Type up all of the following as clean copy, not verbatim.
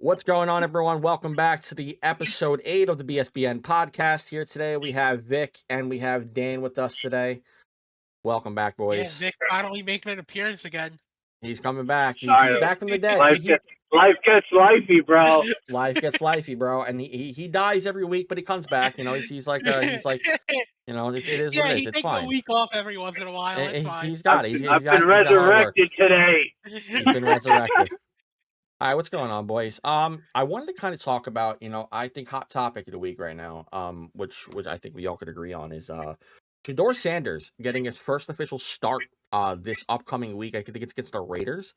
What's going on, everyone? Welcome back to the episode 8 of the BSBN Podcast. Here today, we have Vic and we have Dan with us today. Welcome back, boys. Yeah, Vic finally making an appearance again. He's coming back. He's Sorry. back from the dead. Life gets lifey, bro. Life gets lifey, bro, and he dies every week, but he comes back. You know, he's like, you know, it is what it is. He It's takes fine. a week off every once in a while. It's fine. He's got it. I've been resurrected today. He's been resurrected. All right, what's going on, boys? I wanted to kind of talk about, you know, I think hot topic of the week right now, which I think we all could agree on is Shedeur Sanders getting his first official start this upcoming week. I think it's against the Raiders.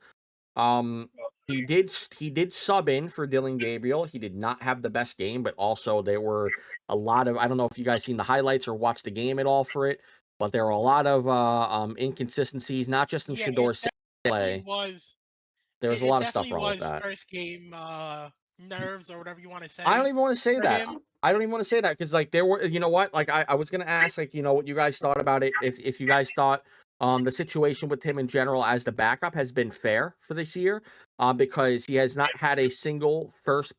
He did sub in for Dillon Gabriel. He did not have the best game, but also there were a lot of, I don't know if you guys seen the highlights or watched the game at all for it, but there were a lot of inconsistencies, not just in Shedeur Sanders' play. There was a lot of stuff wrong with that. First game nerves or whatever you want to say. I don't even want to say that. I don't even want to say that because, like, there were, you know what? Like, I was gonna ask, like, you know, what you guys thought about it. If you guys thought the situation with him in general as the backup has been fair for this year, because he has not had a single first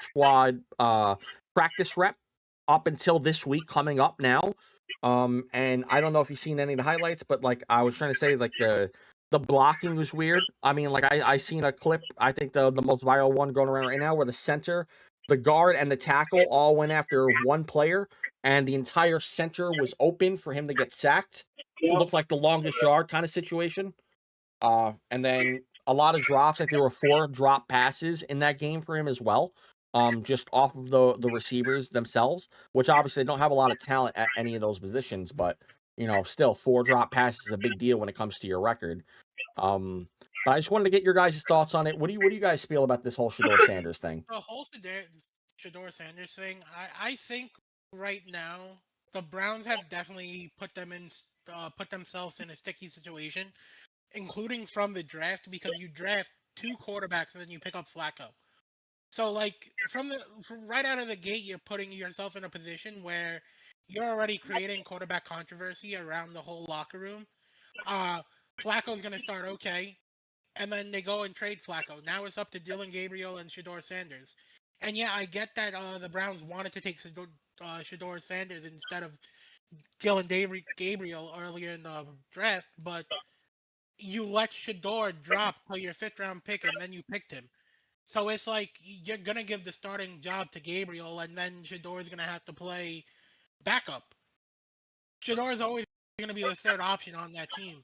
squad practice rep up until this week coming up now. And I don't know if you've seen any of the highlights, but like I was trying to say, like the blocking was weird. I mean, like I seen a clip, I think the most viral one going around right now where the center, the guard, and the tackle all went after one player, and the entire center was open for him to get sacked. It looked like the longest yard kind of situation. And then a lot of drops, like there were 4 drop passes in that game for him as well. Just off of the receivers themselves, which obviously don't have a lot of talent at any of those positions, but you know, still 4 drop passes is a big deal when it comes to your record. But I just wanted to get your guys' thoughts on it. What do you guys feel about this whole Shedeur Sanders thing? The whole Shedeur Sanders thing, I think right now the Browns have definitely put themselves in a sticky situation, including from the draft, because you draft 2 quarterbacks and then you pick up Flacco. So like from right out of the gate, you're putting yourself in a position where you're already creating quarterback controversy around the whole locker room. Flacco's going to start okay, and then they go and trade Flacco. Now it's up to Dillon Gabriel and Shedeur Sanders. And yeah, I get that the Browns wanted to take Shedeur Sanders instead of Dillon Gabriel earlier in the draft, but you let Shedeur drop to your 5th round pick, and then you picked him. So it's like you're going to give the starting job to Gabriel, and then Shedeur is going to have to play backup. Shedeur is always going to be the 3rd option on that team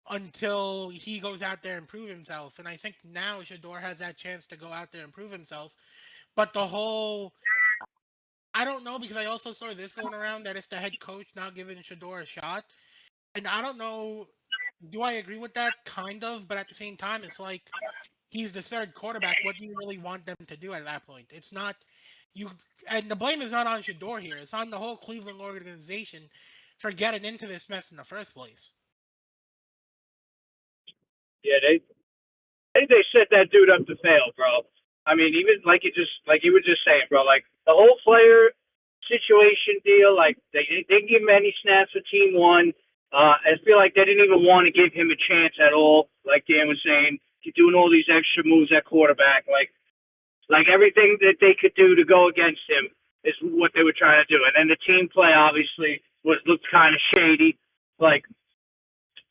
until he goes out there and prove himself. And I think now Shedeur has that chance to go out there and prove himself. But the whole, I don't know, because I also saw this going around that it's the head coach not giving Shedeur a shot. And I don't know, do I agree with that? Kind of, but at the same time, it's like he's the 3rd quarterback. What do you really want them to do at that point? It's not you, and the blame is not on Shedeur here. It's on the whole Cleveland organization for getting into this mess in the first place. Yeah, they set that dude up to fail, bro. I mean, even like you were just saying, bro. Like the whole player situation deal. Like they didn't give him any snaps for Team 1. I feel like they didn't even want to give him a chance at all. Like Dan was saying, doing all these extra moves at quarterback, like everything that they could do to go against him is what they were trying to do. And then the team play obviously looked kind of shady. Like,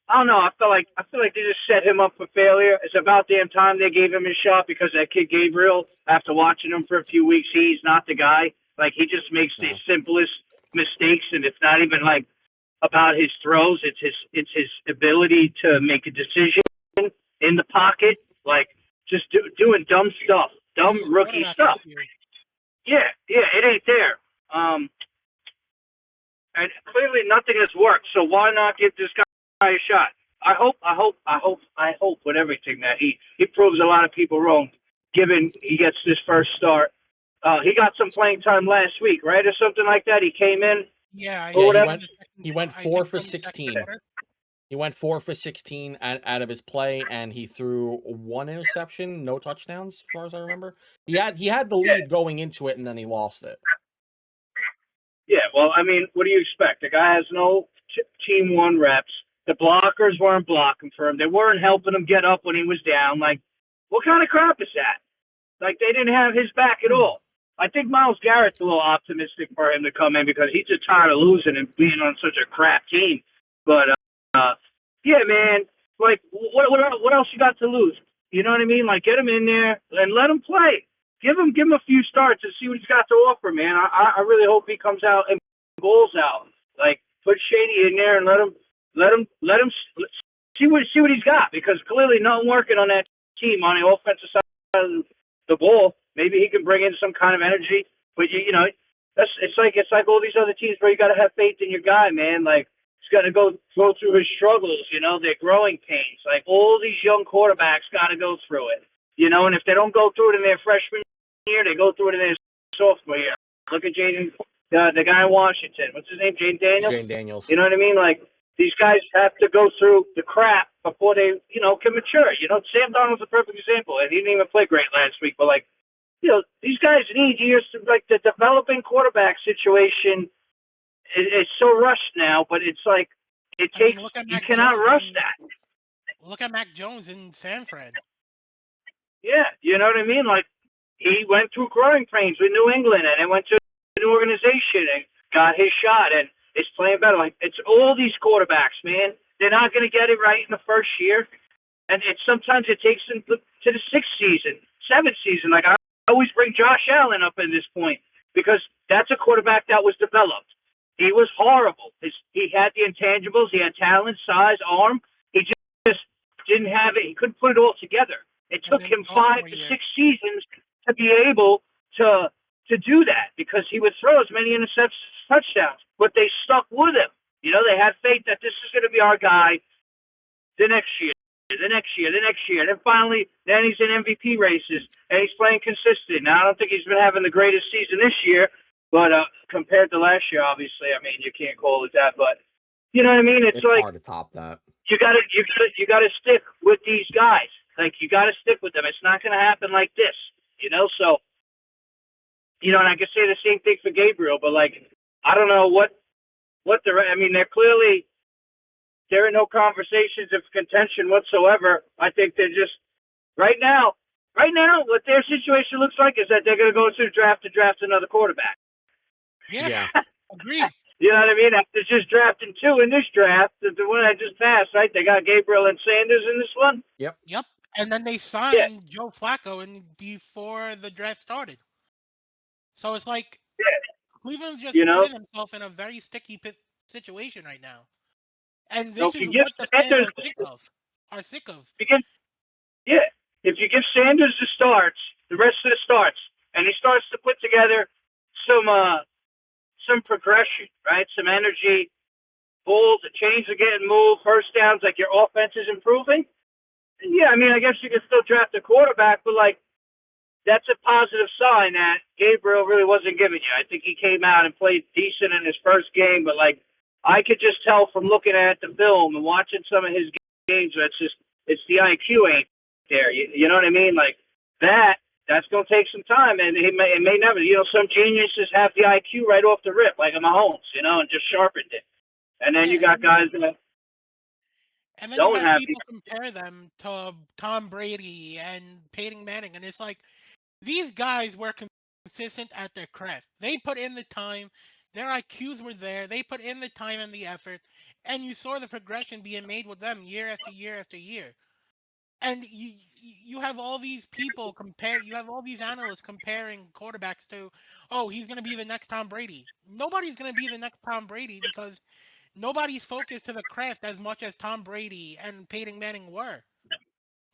I don't know. I feel like they just set him up for failure. It's about damn time they gave him his shot, because that kid Gabriel, after watching him for a few weeks, he's not the guy. Like, he just makes the simplest mistakes, and it's not even like about his throws. It's his ability to make a decision in the pocket, like just doing dumb stuff, dumb rookie stuff. Yeah, it ain't there. And clearly nothing has worked. So why not give this guy a shot? I hope with everything that he proves a lot of people wrong, given he gets this first start. He got some playing time last week, right, or something like that. He came in. Yeah, he went 4 for 16. He went 4 for 16 out of his play, and he threw 1 interception, no touchdowns, as far as I remember. He had the lead going into it, and then he lost it. Yeah, well, I mean, what do you expect? The guy has no Team 1 reps. The blockers weren't blocking for him. They weren't helping him get up when he was down. Like, what kind of crap is that? Like, they didn't have his back at all. I think Myles Garrett's a little optimistic for him to come in because he's just tired of losing and being on such a crap team. But, yeah, man, like, what else you got to lose? You know what I mean? Like, get him in there and let him play. Give him a few starts and see what he's got to offer, man. I really hope he comes out and balls out. Like, put Shady in there and let him see what he's got, because clearly nothing working on that team on the offensive side of the ball. Maybe he can bring in some kind of energy, but you know, it's like all these other teams where you got to have faith in your guy, man. Like, he's got to go through his struggles, you know, their growing pains. Like, all these young quarterbacks got to go through it, you know. And if they don't go through it in their freshman year, they go through it in their sophomore year. Look at Jaden, the guy in Washington. What's his name? Jane Daniels. Jane Daniels. You know what I mean? Like, these guys have to go through the crap before they, you know, can mature. You know, Sam Darnold's a perfect example, and he didn't even play great last week. But, like, you know, these guys need years to, like, the developing quarterback situation is so rushed now, but it's like, you cannot rush that. Look at Mac Jones in San Fran. Yeah, you know what I mean? Like, he went through growing pains with New England, and then went to a new organization and got his shot, and it's playing better. Like, it's all these quarterbacks, man. They're not going to get it right in the first year, and sometimes it takes them to the sixth season, seventh season. Like, I always bring Josh Allen up in this point because that's a quarterback that was developed. He was horrible. He had the intangibles. He had talent, size, arm. He just didn't have it. He couldn't put it all together. It took him 5 to 6 seasons to be able to do that, because he would throw as many interceptions as touchdowns. But they stuck with him. You know, they had faith that this is going to be our guy the next year. And then finally, then he's in MVP races, and he's playing consistent. Now, I don't think he's been having the greatest season this year, but compared to last year, obviously, I mean, you can't call it that. But you know what I mean? It's like, hard to top that. You gotta stick with these guys. Like, you gotta stick with them. It's not going to happen like this, you know. So, you know, and I could say the same thing for Gabriel, but like, I don't know what I mean, they're in no conversations of contention whatsoever. I think they're just right now, what their situation looks like is that they're going to go to the draft to draft another quarterback. Yeah. Agreed. You know what I mean? After just drafting 2 in this draft, the one I just passed, right? They got Gabriel and Sanders in this one. Yep. And then they signed Joe Flacco before the draft started. So it's like Cleveland's just putting himself in a very sticky situation right now. And this is what the fans are sick of. Because, if you give Sanders the rest of the starts, and he starts to put together some progression, right? Some energy, balls, the chains are getting moved, first downs, like your offense is improving. Yeah, I mean, I guess you can still draft a quarterback, but like, that's a positive sign that Gabriel really wasn't giving you. I think he came out and played decent in his first game, but like, I could just tell from looking at the film and watching some of his games, it's the IQ ain't there. You know what I mean? Like, that's going to take some time, and it may never. You know, some geniuses have the IQ right off the rip, like a Mahomes, you know, and just sharpened it. And then you got guys that and then you have people compare them to Tom Brady and Peyton Manning, and it's like, these guys were consistent at their craft. They put in the time. Their IQs were there. They put in the time and the effort, and you saw the progression being made with them year after year after year. And you have all these people you have all these analysts comparing quarterbacks to, oh, he's going to be the next Tom Brady. Nobody's going to be the next Tom Brady because nobody's focused to the craft as much as Tom Brady and Peyton Manning were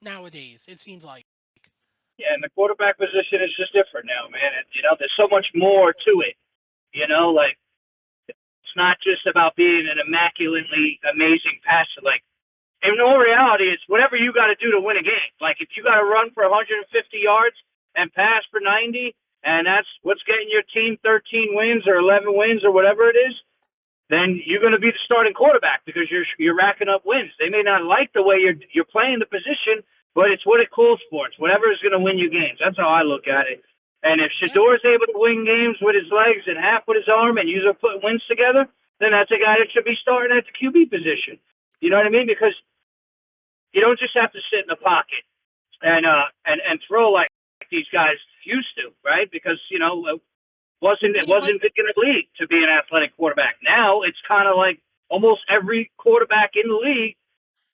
nowadays, it seems like. Yeah, and the quarterback position is just different now, man. You know, there's so much more to it. You know, like, it's not just about being an immaculately amazing passer. Like, in all reality, it's whatever you got to do to win a game. Like, if you got to run for 150 yards and pass for 90, and that's what's getting your team 13 wins or 11 wins or whatever it is, then you're going to be the starting quarterback because you're racking up wins. They may not like the way you're playing the position, but it's what it calls for. It's whatever is going to win you games. That's how I look at it. And if Shedeur is able to win games with his legs and half with his arm, and you're putting wins together, then that's a guy that should be starting at the QB position. You know what I mean? Because you don't just have to sit in the pocket and throw like these guys used to, right? Because it wasn't Yeah, in the league to be an athletic quarterback. Now it's kind of like almost every quarterback in the league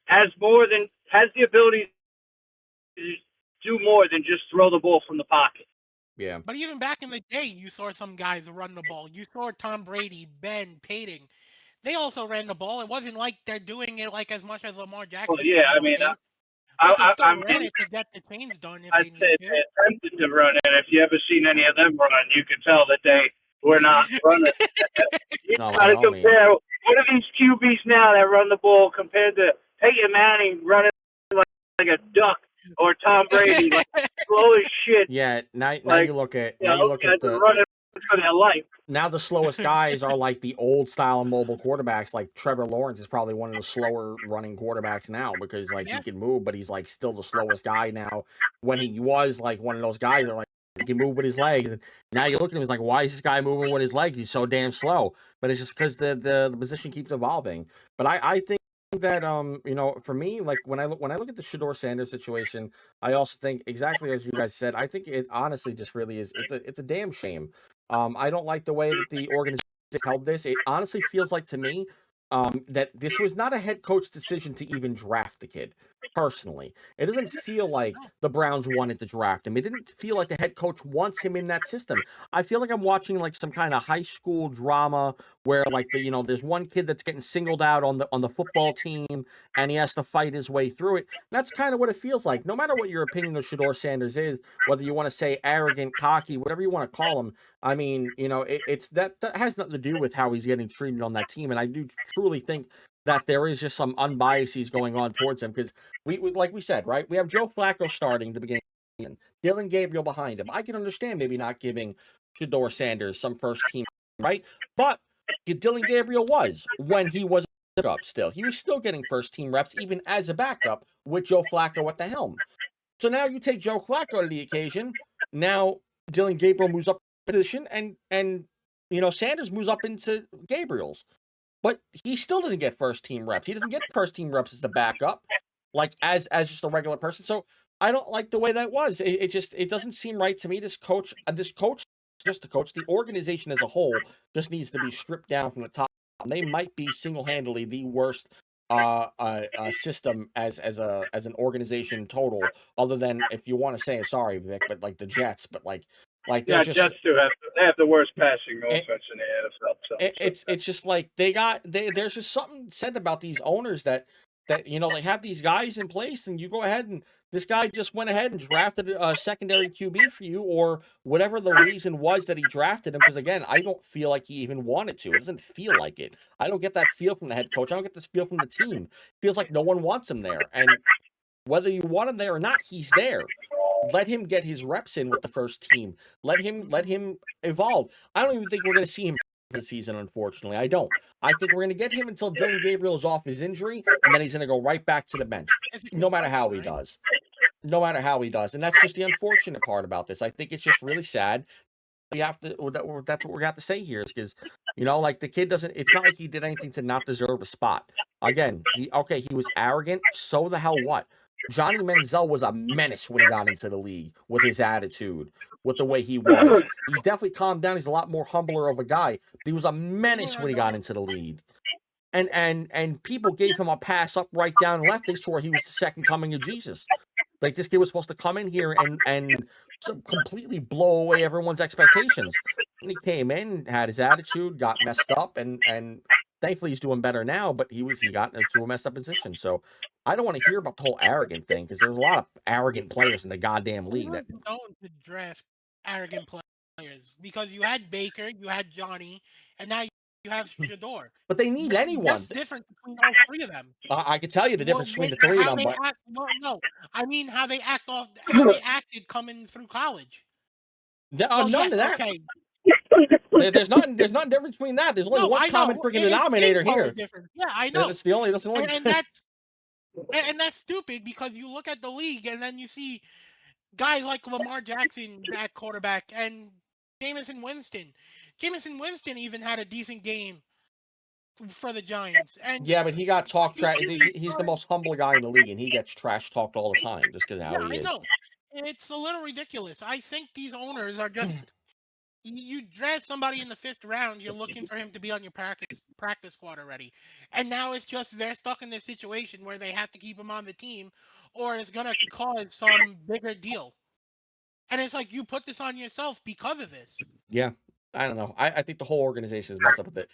has the ability to do more than just throw the ball from the pocket. Yeah. But even back in the day, you saw some guys run the ball. You saw Tom Brady, Ben, Peyton. They also ran the ball. It wasn't like they're doing it like as much as Lamar Jackson Well, yeah, is I mean, nowadays. But they still I ran mean, it to get the chains done if I'd they say need to. they attempted to run it. If you ever seen any of them run, you could tell that they were not running. You No, got to by all means. compare. What are these QBs now that run the ball compared to Peyton Manning running like a duck, or Tom Brady like slow as shit? Yeah, now Like, you look at guys are running for their life. now the slowest guys are like the old style mobile quarterbacks. Like Trevor Lawrence is probably one of the slower running quarterbacks now because like Yeah. he can move, but he's like still the slowest guy now. When he was like one of those guys that like he can move with his legs, and now you look at him, it's like, why is this guy moving with his legs? He's so damn slow. But it's just because the position keeps evolving. But I think that for me, like when I look at the Shedeur Sanders situation, I also think exactly as you guys said. I think it honestly just really is. It's a damn shame. I don't like the way that the organization held this. It honestly feels like to me that this was not a head coach decision to even draft the kid. Personally, it doesn't feel like the Browns wanted to draft him. It didn't feel like the head coach wants him in that system. I feel like I'm watching like some kind of high school drama where like there's one kid that's getting singled out on the football team and he has to fight his way through it. That's kind of what it feels like. No matter what your opinion of Shedeur Sanders is, whether you want to say arrogant, cocky, whatever you want to call him, I mean, it's that has nothing to do with how he's getting treated on that team. And I do truly think that there is just some unbiases going on towards him because we like we said, right? We have Joe Flacco starting the beginning, Dylan Gabriel behind him. I can understand maybe not giving Shedeur Sanders some first team, right? But Dylan Gabriel was when he was up still. He was still getting first team reps even as a backup with Joe Flacco at the helm. So now you take Joe Flacco to the occasion. Now Dylan Gabriel moves up position and Sanders moves up into Gabriel's. But he still doesn't get first team reps. He doesn't get first team reps as the backup, like as just a regular person. So I don't like the way that was. It doesn't seem right to me. This coach, just the coach, the organization as a whole just needs to be stripped down from the top. They might be single-handedly the worst system as an organization total, other than if you want to say sorry, Vic, but like the Jets, but like yeah, Jets do have the worst passing offense in the NFL. It's just like there's just something said about these owners that they have these guys in place, and you go ahead and this guy just went ahead and drafted a secondary QB for you, or whatever the reason was that he drafted him. Because again, I don't feel like he even wanted to. It doesn't feel like it. I don't get that feel from the head coach. I don't get this feel from the team. It feels like no one wants him there, and whether you want him there or not, he's there. Let him get his reps in with the first team. Let him evolve. I don't even think we're going to see him this season, unfortunately. I don't. I think we're going to get him until Dylan Gabriel is off his injury, and then he's going to go right back to the bench, no matter how he does. No matter how he does. And that's just the unfortunate part about this. I think it's just really sad. That's what we have to say here is because, like the kid doesn't, it's not like he did anything to not deserve a spot. Again, he was arrogant. So the hell what? Johnny Manziel was a menace when he got into the league with his attitude, with the way he was. He's definitely calmed down. He's a lot more humbler of a guy. But he was a menace when he got into the league. And people gave him a pass up, right, down, and left. They swore he was the second coming of Jesus. Like this kid was supposed to come in here and completely blow away everyone's expectations. And he came in, had his attitude, got messed up, and thankfully he's doing better now. But he got into a messed up position. So I don't want to hear about the whole arrogant thing because there's a lot of arrogant players in the goddamn league. That don't draft arrogant players because you had Baker, you had Johnny, and now you have Shedeur. But they need anyone. What's different between all three of them? I could tell you the difference between the three of them. But no, I mean how they acted coming through college. None of that. Okay. There's nothing different between that. There's only one common freaking denominator here. Different. Yeah, I know. That's the only. And that's stupid because you look at the league and then you see guys like Lamar Jackson at quarterback and Jameson Winston. Jameson Winston even had a decent game for the Giants. And yeah, but he got talked trash. He's the most humble guy in the league, and he gets trash talked all the time just because of how he is. I know. It's a little ridiculous. I think these owners are just. You draft somebody in the 5th round, you're looking for him to be on your practice squad already. And now it's just they're stuck in this situation where they have to keep him on the team or it's going to cause some bigger deal. And it's like you put this on yourself because of this. Yeah. I don't know. I think the whole organization is messed up with it.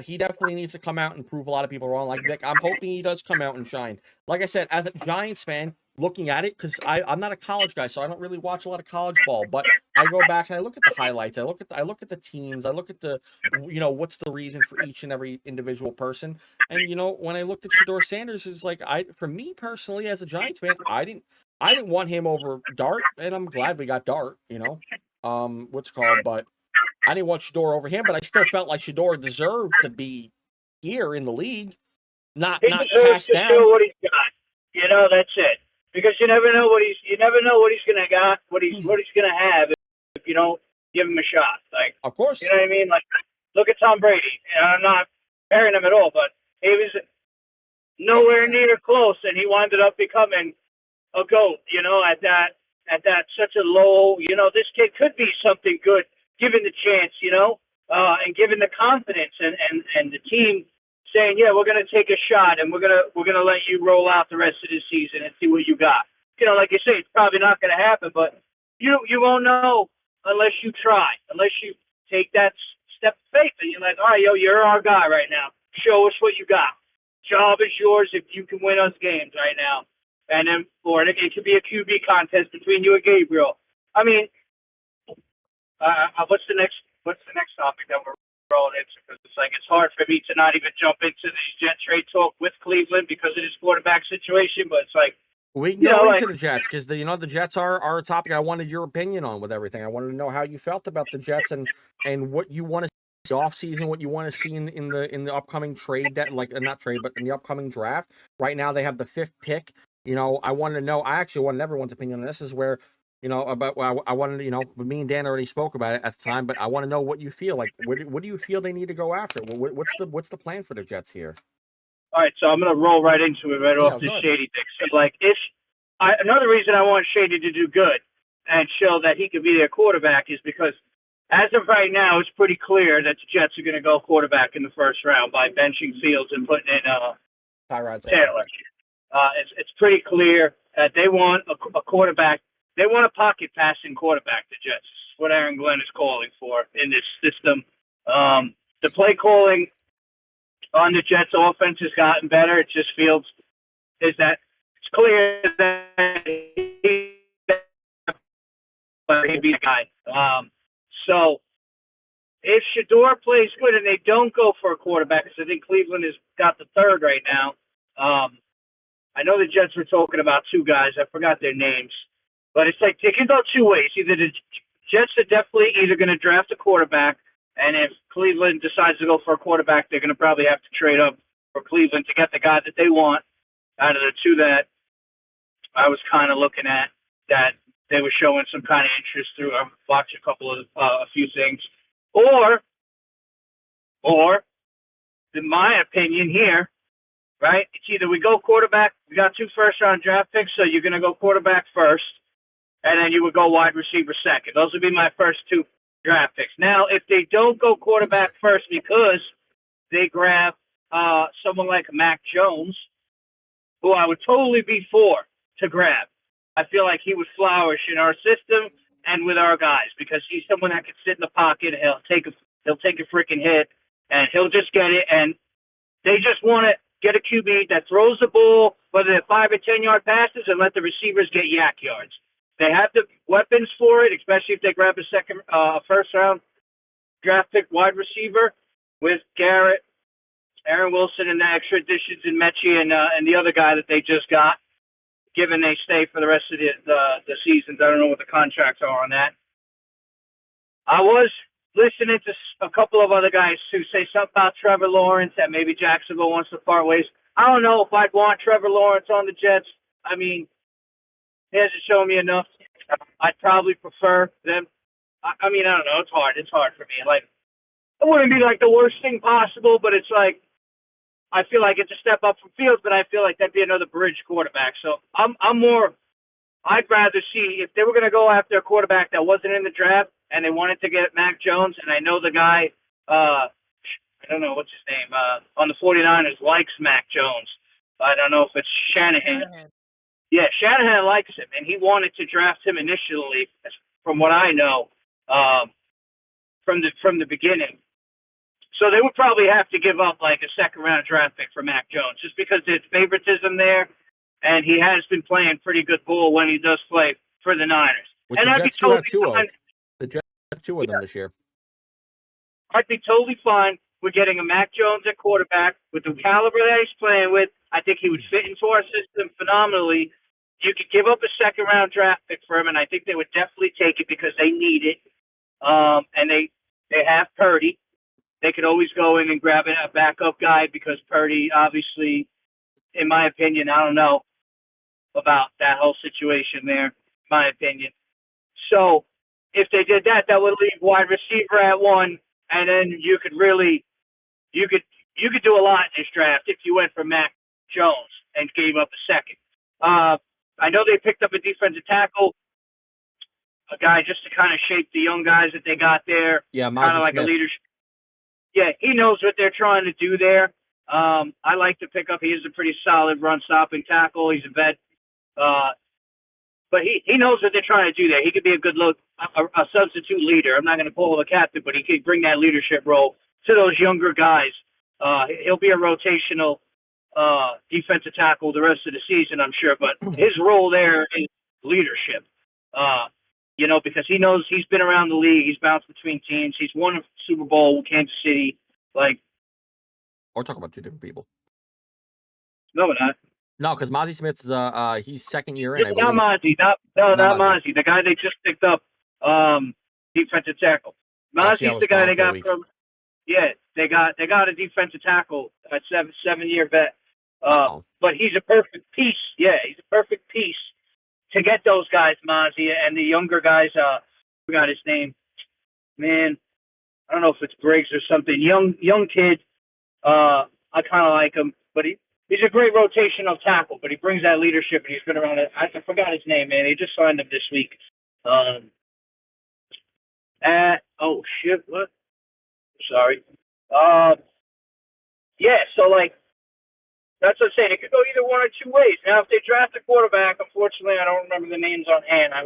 He definitely needs to come out and prove a lot of people wrong. Like Vic, I'm hoping he does come out and shine. Like I said, as a Giants fan, looking at it, because I'm not a college guy, so I don't really watch a lot of college ball. But I go back and I look at the highlights. I look at the teams. I look at the what's the reason for each and every individual person. And when I looked at Shedeur Sanders, it's like for me personally as a Giants fan, I didn't want him over Dart, and I'm glad we got Dart. What's it called, but. I didn't want Shedeur over him, but I still felt like Shedeur deserved to be here in the league, not He deserves cast to down. show what he's got. That's it. Because you never know what he's gonna got, what he's gonna have if you don't give him a shot. Like, Of course. you know what I mean? Like, look at Tom Brady. I'm not comparing him at all, but he was nowhere near close, and he wound up becoming a GOAT. At that such a low. This kid could be something good. Given the chance, and given the confidence and the team saying, yeah, we're going to take a shot and we're going to let you roll out the rest of the season and see what you got. Like you say, it's probably not going to happen, but you won't know unless you try, unless you take that step of faith and you're like, all right, you're our guy right now. Show us what you got. Job is yours if you can win us games right now. And then, or it could be a QB contest between you and Gabriel. I mean, what's the next topic that we're rolling into? Because it's hard for me to not even jump into these Jet trade talk with Cleveland because of this quarterback situation. But it's like we can go into the Jets because the Jets are a topic I wanted your opinion on with everything. I wanted to know how you felt about the Jets and what you want to see off season, what you want to see in the upcoming trade that not trade but in the upcoming draft. Right now they have the 5th pick. I wanted to know. I actually wanted everyone's opinion on this. Is where. About I wanted to, me and Dan already spoke about it at the time, but I want to know what you feel like. What do you feel they need to go after? What's the plan for the Jets here? All right, so I'm going to roll right into it off this Shady thing. So, another reason I want Shady to do good and show that he could be their quarterback is because as of right now, it's pretty clear that the Jets are going to go quarterback in the first round by benching Fields and putting in Tyrod Taylor. It's pretty clear that they want a quarterback. They want a pocket passing quarterback, the Jets. What Aaron Glenn is calling for in this system. The play calling on the Jets offense has gotten better. It just feels it's clear that he'd be the guy. So if Shedeur plays good and they don't go for a quarterback, because I think Cleveland has got the 3rd right now. I know the Jets were talking about 2 guys. I forgot their names. But it's like they can go 2 ways. Either the Jets are definitely either going to draft a quarterback, and if Cleveland decides to go for a quarterback, they're going to probably have to trade up for Cleveland to get the guy that they want out of the 2 that I was kind of looking at that they were showing some kind of interest through. I've watched a few things. Or, in my opinion here, right, it's either we go quarterback, we got 2 first-round draft picks, so you're going to go quarterback first, and then you would go wide receiver second. Those would be my first 2 draft picks. Now, if they don't go quarterback first because they grab someone like Mac Jones, who I would totally be for to grab, I feel like he would flourish in our system and with our guys because he's someone that can sit in the pocket. He'll take a freaking hit, and he'll just get it. And they just want to get a QB that throws the ball, whether they're 5 or 10-yard passes, and let the receivers get yak yards. They have the weapons for it, especially if they grab a first-round draft pick wide receiver with Garrett, Aaron Wilson, and the extra additions in Mechie and the other guy that they just got, given they stay for the rest of the seasons. I don't know what the contracts are on that. I was listening to a couple of other guys who say something about Trevor Lawrence, that maybe Jacksonville wants to part ways. I don't know if I'd want Trevor Lawrence on the Jets. I mean, he hasn't shown me enough. I'd probably prefer them. I mean, I don't know. It's hard. It's hard for me. Like, it wouldn't be like the worst thing possible, but it's like, I feel like it's a step up from Fields, but I feel like that'd be another bridge quarterback. So I'm more I'd rather see if they were going to go after a quarterback that wasn't in the draft and they wanted to get Mac Jones, and I know the guy, I don't know what's his name, on the 49ers likes Mac Jones. I don't know if it's Shanahan. Yeah, Shanahan likes him, and he wanted to draft him initially, from what I know, from the beginning. So they would probably have to give up like a second-round draft pick for Mac Jones, just because there's favoritism there, and he has been playing pretty good ball when he does play for the Niners. Which And the I'd be Jets do have totally two of. fine. The Jets have two of them this year. I'd be totally fine with getting a Mac Jones at quarterback with the caliber that he's playing with. I think he would fit into our system phenomenally. You could give up a second-round draft pick for him, and I think they would definitely take it because they need it. And they have Purdy. They could always go in and grab a backup guy because Purdy, obviously, in my opinion, I don't know about that whole situation there, in my opinion. So if they did that, that would leave wide receiver at 1, and then you could do a lot in this draft if you went for Mac Jones and gave up a second. I know they picked up a defensive tackle, a guy just to kind of shape the young guys that they got there. Yeah, kind of like Smith. a leadership. Yeah, he knows what they're trying to do there. I like to pick up. He is a pretty solid run-stopping tackle. He's a vet. But he knows what they're trying to do there. He could be a good a substitute leader. I'm not going to call him a captain, but he could bring that leadership role to those younger guys. He'll be a rotational defensive tackle the rest of the season, I'm sure. But his role there is leadership. Because he knows he's been around the league. He's bounced between teams. He's won a Super Bowl with Kansas City. We're talking about two different people. No, we're not. No, because Mozzie Smith's he's second year in. Not Mozzie. Not Mozzie. The guy they just picked up, defensive tackle. Mozzie's the guy they got from. Yeah, they got a defensive tackle, a 7-year vet. But he's a perfect piece. Yeah, he's a perfect piece to get those guys, Mozzie, and the younger guys. Forgot his name. Man, I don't know if it's Briggs or something. Young kid. I kind of like him, but he's a great rotational tackle. But he brings that leadership, and he's been around it. I forgot his name, man. He just signed him this week. Oh shit! What? Sorry. Yeah. So that's what I'm saying. It could go either one or two ways. Now, if they draft a quarterback, unfortunately, I don't remember the names on hand. I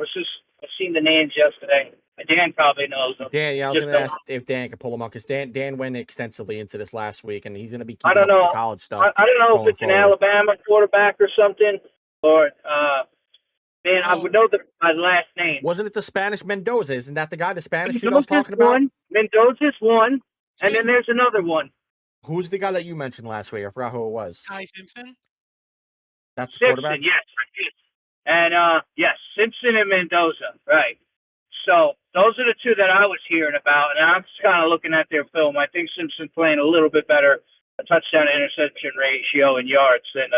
seen the names yesterday. Dan probably knows them. Dan, yeah, I was going to ask if Dan could pull them up because Dan went extensively into this last week, and he's going to be keeping up with the college stuff. I don't know if it's an Alabama quarterback or something, or I would know the last name. Wasn't it the Spanish Mendoza? Isn't that the guy, the Spanish dude I was talking about? Mendoza's one, and then there's another one. Who's the guy that you mentioned last week? I forgot who it was. Ty Simpson? That's the quarterback? Yes. And, yes, Simpson and Mendoza, right. So those are the two that I was hearing about, and I'm just kind of looking at their film. I think Simpson playing a little bit better a touchdown-interception ratio in yards than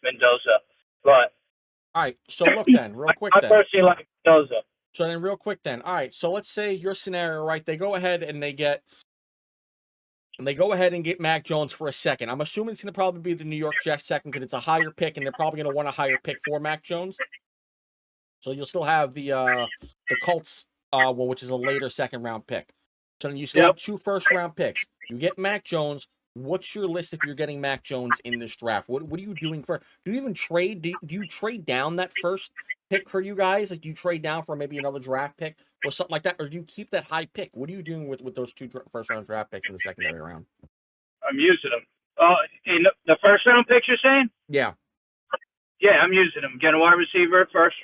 Mendoza. But all right, so look then, real quick I personally like Mendoza. So then real quick then. All right, so let's say your scenario, right, they go ahead and get Mac Jones for a second. I'm assuming it's going to probably be the New York Jets second because it's a higher pick, and they're probably going to want a higher pick for Mac Jones. So you'll still have the Colts one, which is a later second-round pick. So then you still have 2 first-round picks. You get Mac Jones. What's your list if you're getting Mac Jones in this draft? What are you doing for? Do you even trade? Do you trade down that first pick for you guys? Like, do you trade down for maybe another draft pick or something like that, or do you keep that high pick? What are you doing with those 2 first-round draft picks in the secondary round? I'm using them. In the first-round picks, you're saying? Yeah. Yeah, I'm using them. Get a wide receiver first.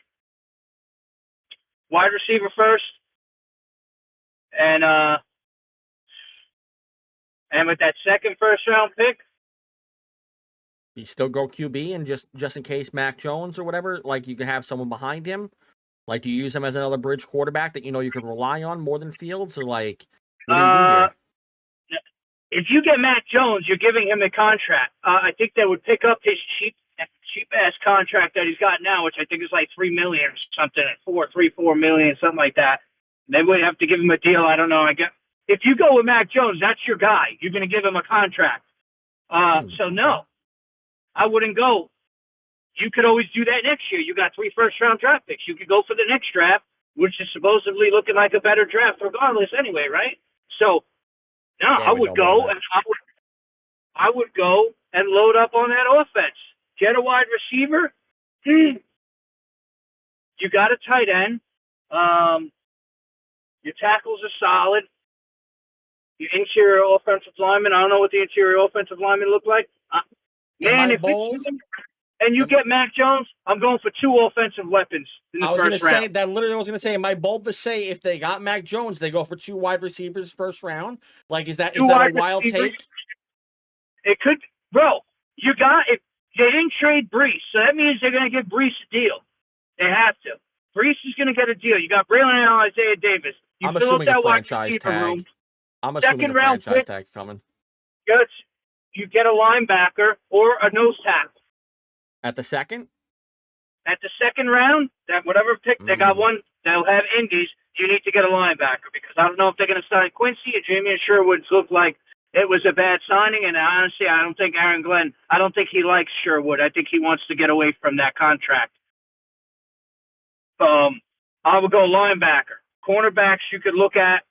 Wide receiver first, and with that second first-round pick, you still go QB and just in case Mac Jones or whatever, like you can have someone behind him. Like, do you use him as another bridge quarterback that you can rely on more than Fields, or like what do you do here? If you get Mac Jones, you're giving him a contract. I think they would pick up his cheap ass contract that he's got now, which I think is like $3 million or something, $4 million, something like that. They would have to give him a deal. I don't know. If you go with Mac Jones, that's your guy. You're going to give him a contract. So no, I wouldn't go you could always do that next year. You got 3 first-round draft picks. You could go for the next draft, which is supposedly looking like a better draft regardless anyway, right? So, no, I would go and I would go and load up on that offense. Get a wide receiver. You got a tight end. Your tackles are solid. Your interior offensive lineman, I don't know what the interior offensive lineman look like. Man, if it's and you get Mac Jones, I'm going for 2 offensive weapons in the first round. That literally I was going to say, am I bold to say if they got Mac Jones, they go for 2 wide receivers first round? Like, is that a wild take? It could, bro. You got it. They didn't trade Brees, so that means they're going to give Brees a deal. They have to. Brees is going to get a deal. You got Braylon Allen, Isaiah Davis. I'm assuming a franchise tag. I'm assuming a franchise tag coming. You get a linebacker or a nose tackle. At the second? At the second round, that whatever pick they got one that'll have indies, you need to get a linebacker because I don't know if they're going to sign Quincy or Jamie Sherwood. Looked like it was a bad signing, and honestly, I don't think Aaron Glenn. I don't think he likes Sherwood. I think he wants to get away from that contract. I would go linebacker, cornerbacks. You could look at.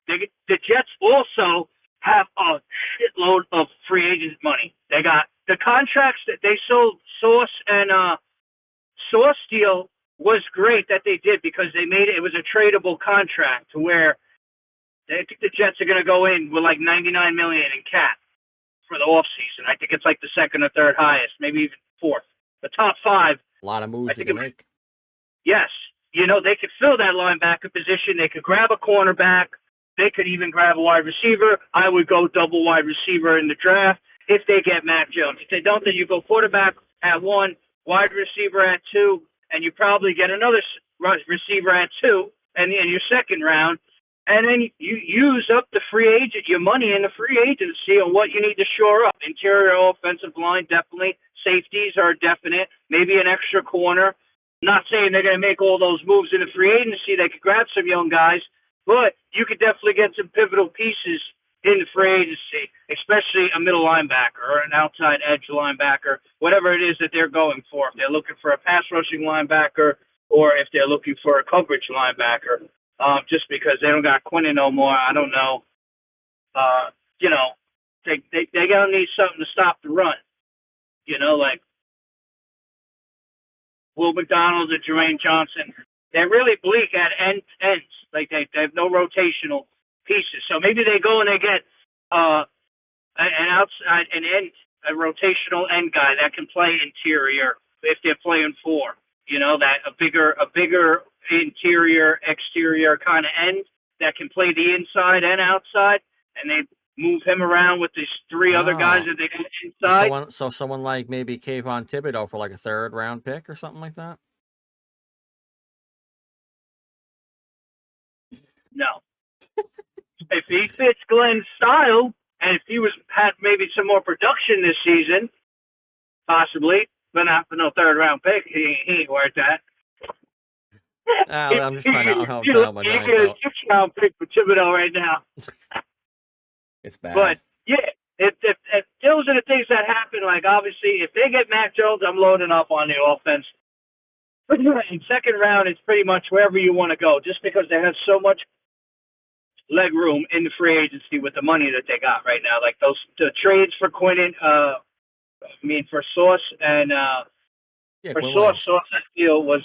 The Jets also have a shitload of free agent money. They got the contracts that they sold. Sauce and Sauce deal was great that they did because they made it was a tradable contract to where I think the Jets are going to go in with like $99 million in cap for the offseason. I think it's like the second or third highest, maybe even fourth. The top 5. A lot of moves you can make. Yes. They could fill that linebacker position. They could grab a cornerback. They could even grab a wide receiver. I would go double wide receiver in the draft if they get Mac Jones. If they don't, then you go quarterback at 1, wide receiver at 2, and you probably get another receiver at 2 and in your second round. And then you use up your money in the free agency on what you need to shore up. Interior offensive line, definitely. Safeties are definite. Maybe an extra corner. Not saying they're going to make all those moves in the free agency. They could grab some young guys. But you could definitely get some pivotal pieces in the free agency, especially a middle linebacker or an outside edge linebacker, whatever it is that they're going for. If they're looking for a pass rushing linebacker or if they're looking for a coverage linebacker, just because they don't got Quinnen no more, I don't know. They got to need something to stop the run. Like Will McDonald and Jermaine Johnson. They're really bleak at ends. Like they have no rotational pieces. So maybe they go and they get a rotational end guy that can play interior if they're playing 4. That a bigger interior, exterior kind of end that can play the inside and outside, and they move him around with these 3 other guys that they get inside. So someone like maybe Kayvon Thibodeau for like a 3rd round pick or something like that? No. If he fits Glenn's style, and if he had maybe some more production this season, possibly, but not for no 3rd round pick, he ain't worth that. I'm just trying to help my You get a 6th round pick for Thibodeau right now. It's bad. But yeah, if those are the things that happen, like obviously if they get Mac Jones, I'm loading up on the offense. But in 2nd round, it's pretty much wherever you want to go, just because they have so much leg room in the free agency with the money that they got right now. Like the trades for Quinnen, for Sauce and Sauce's deal was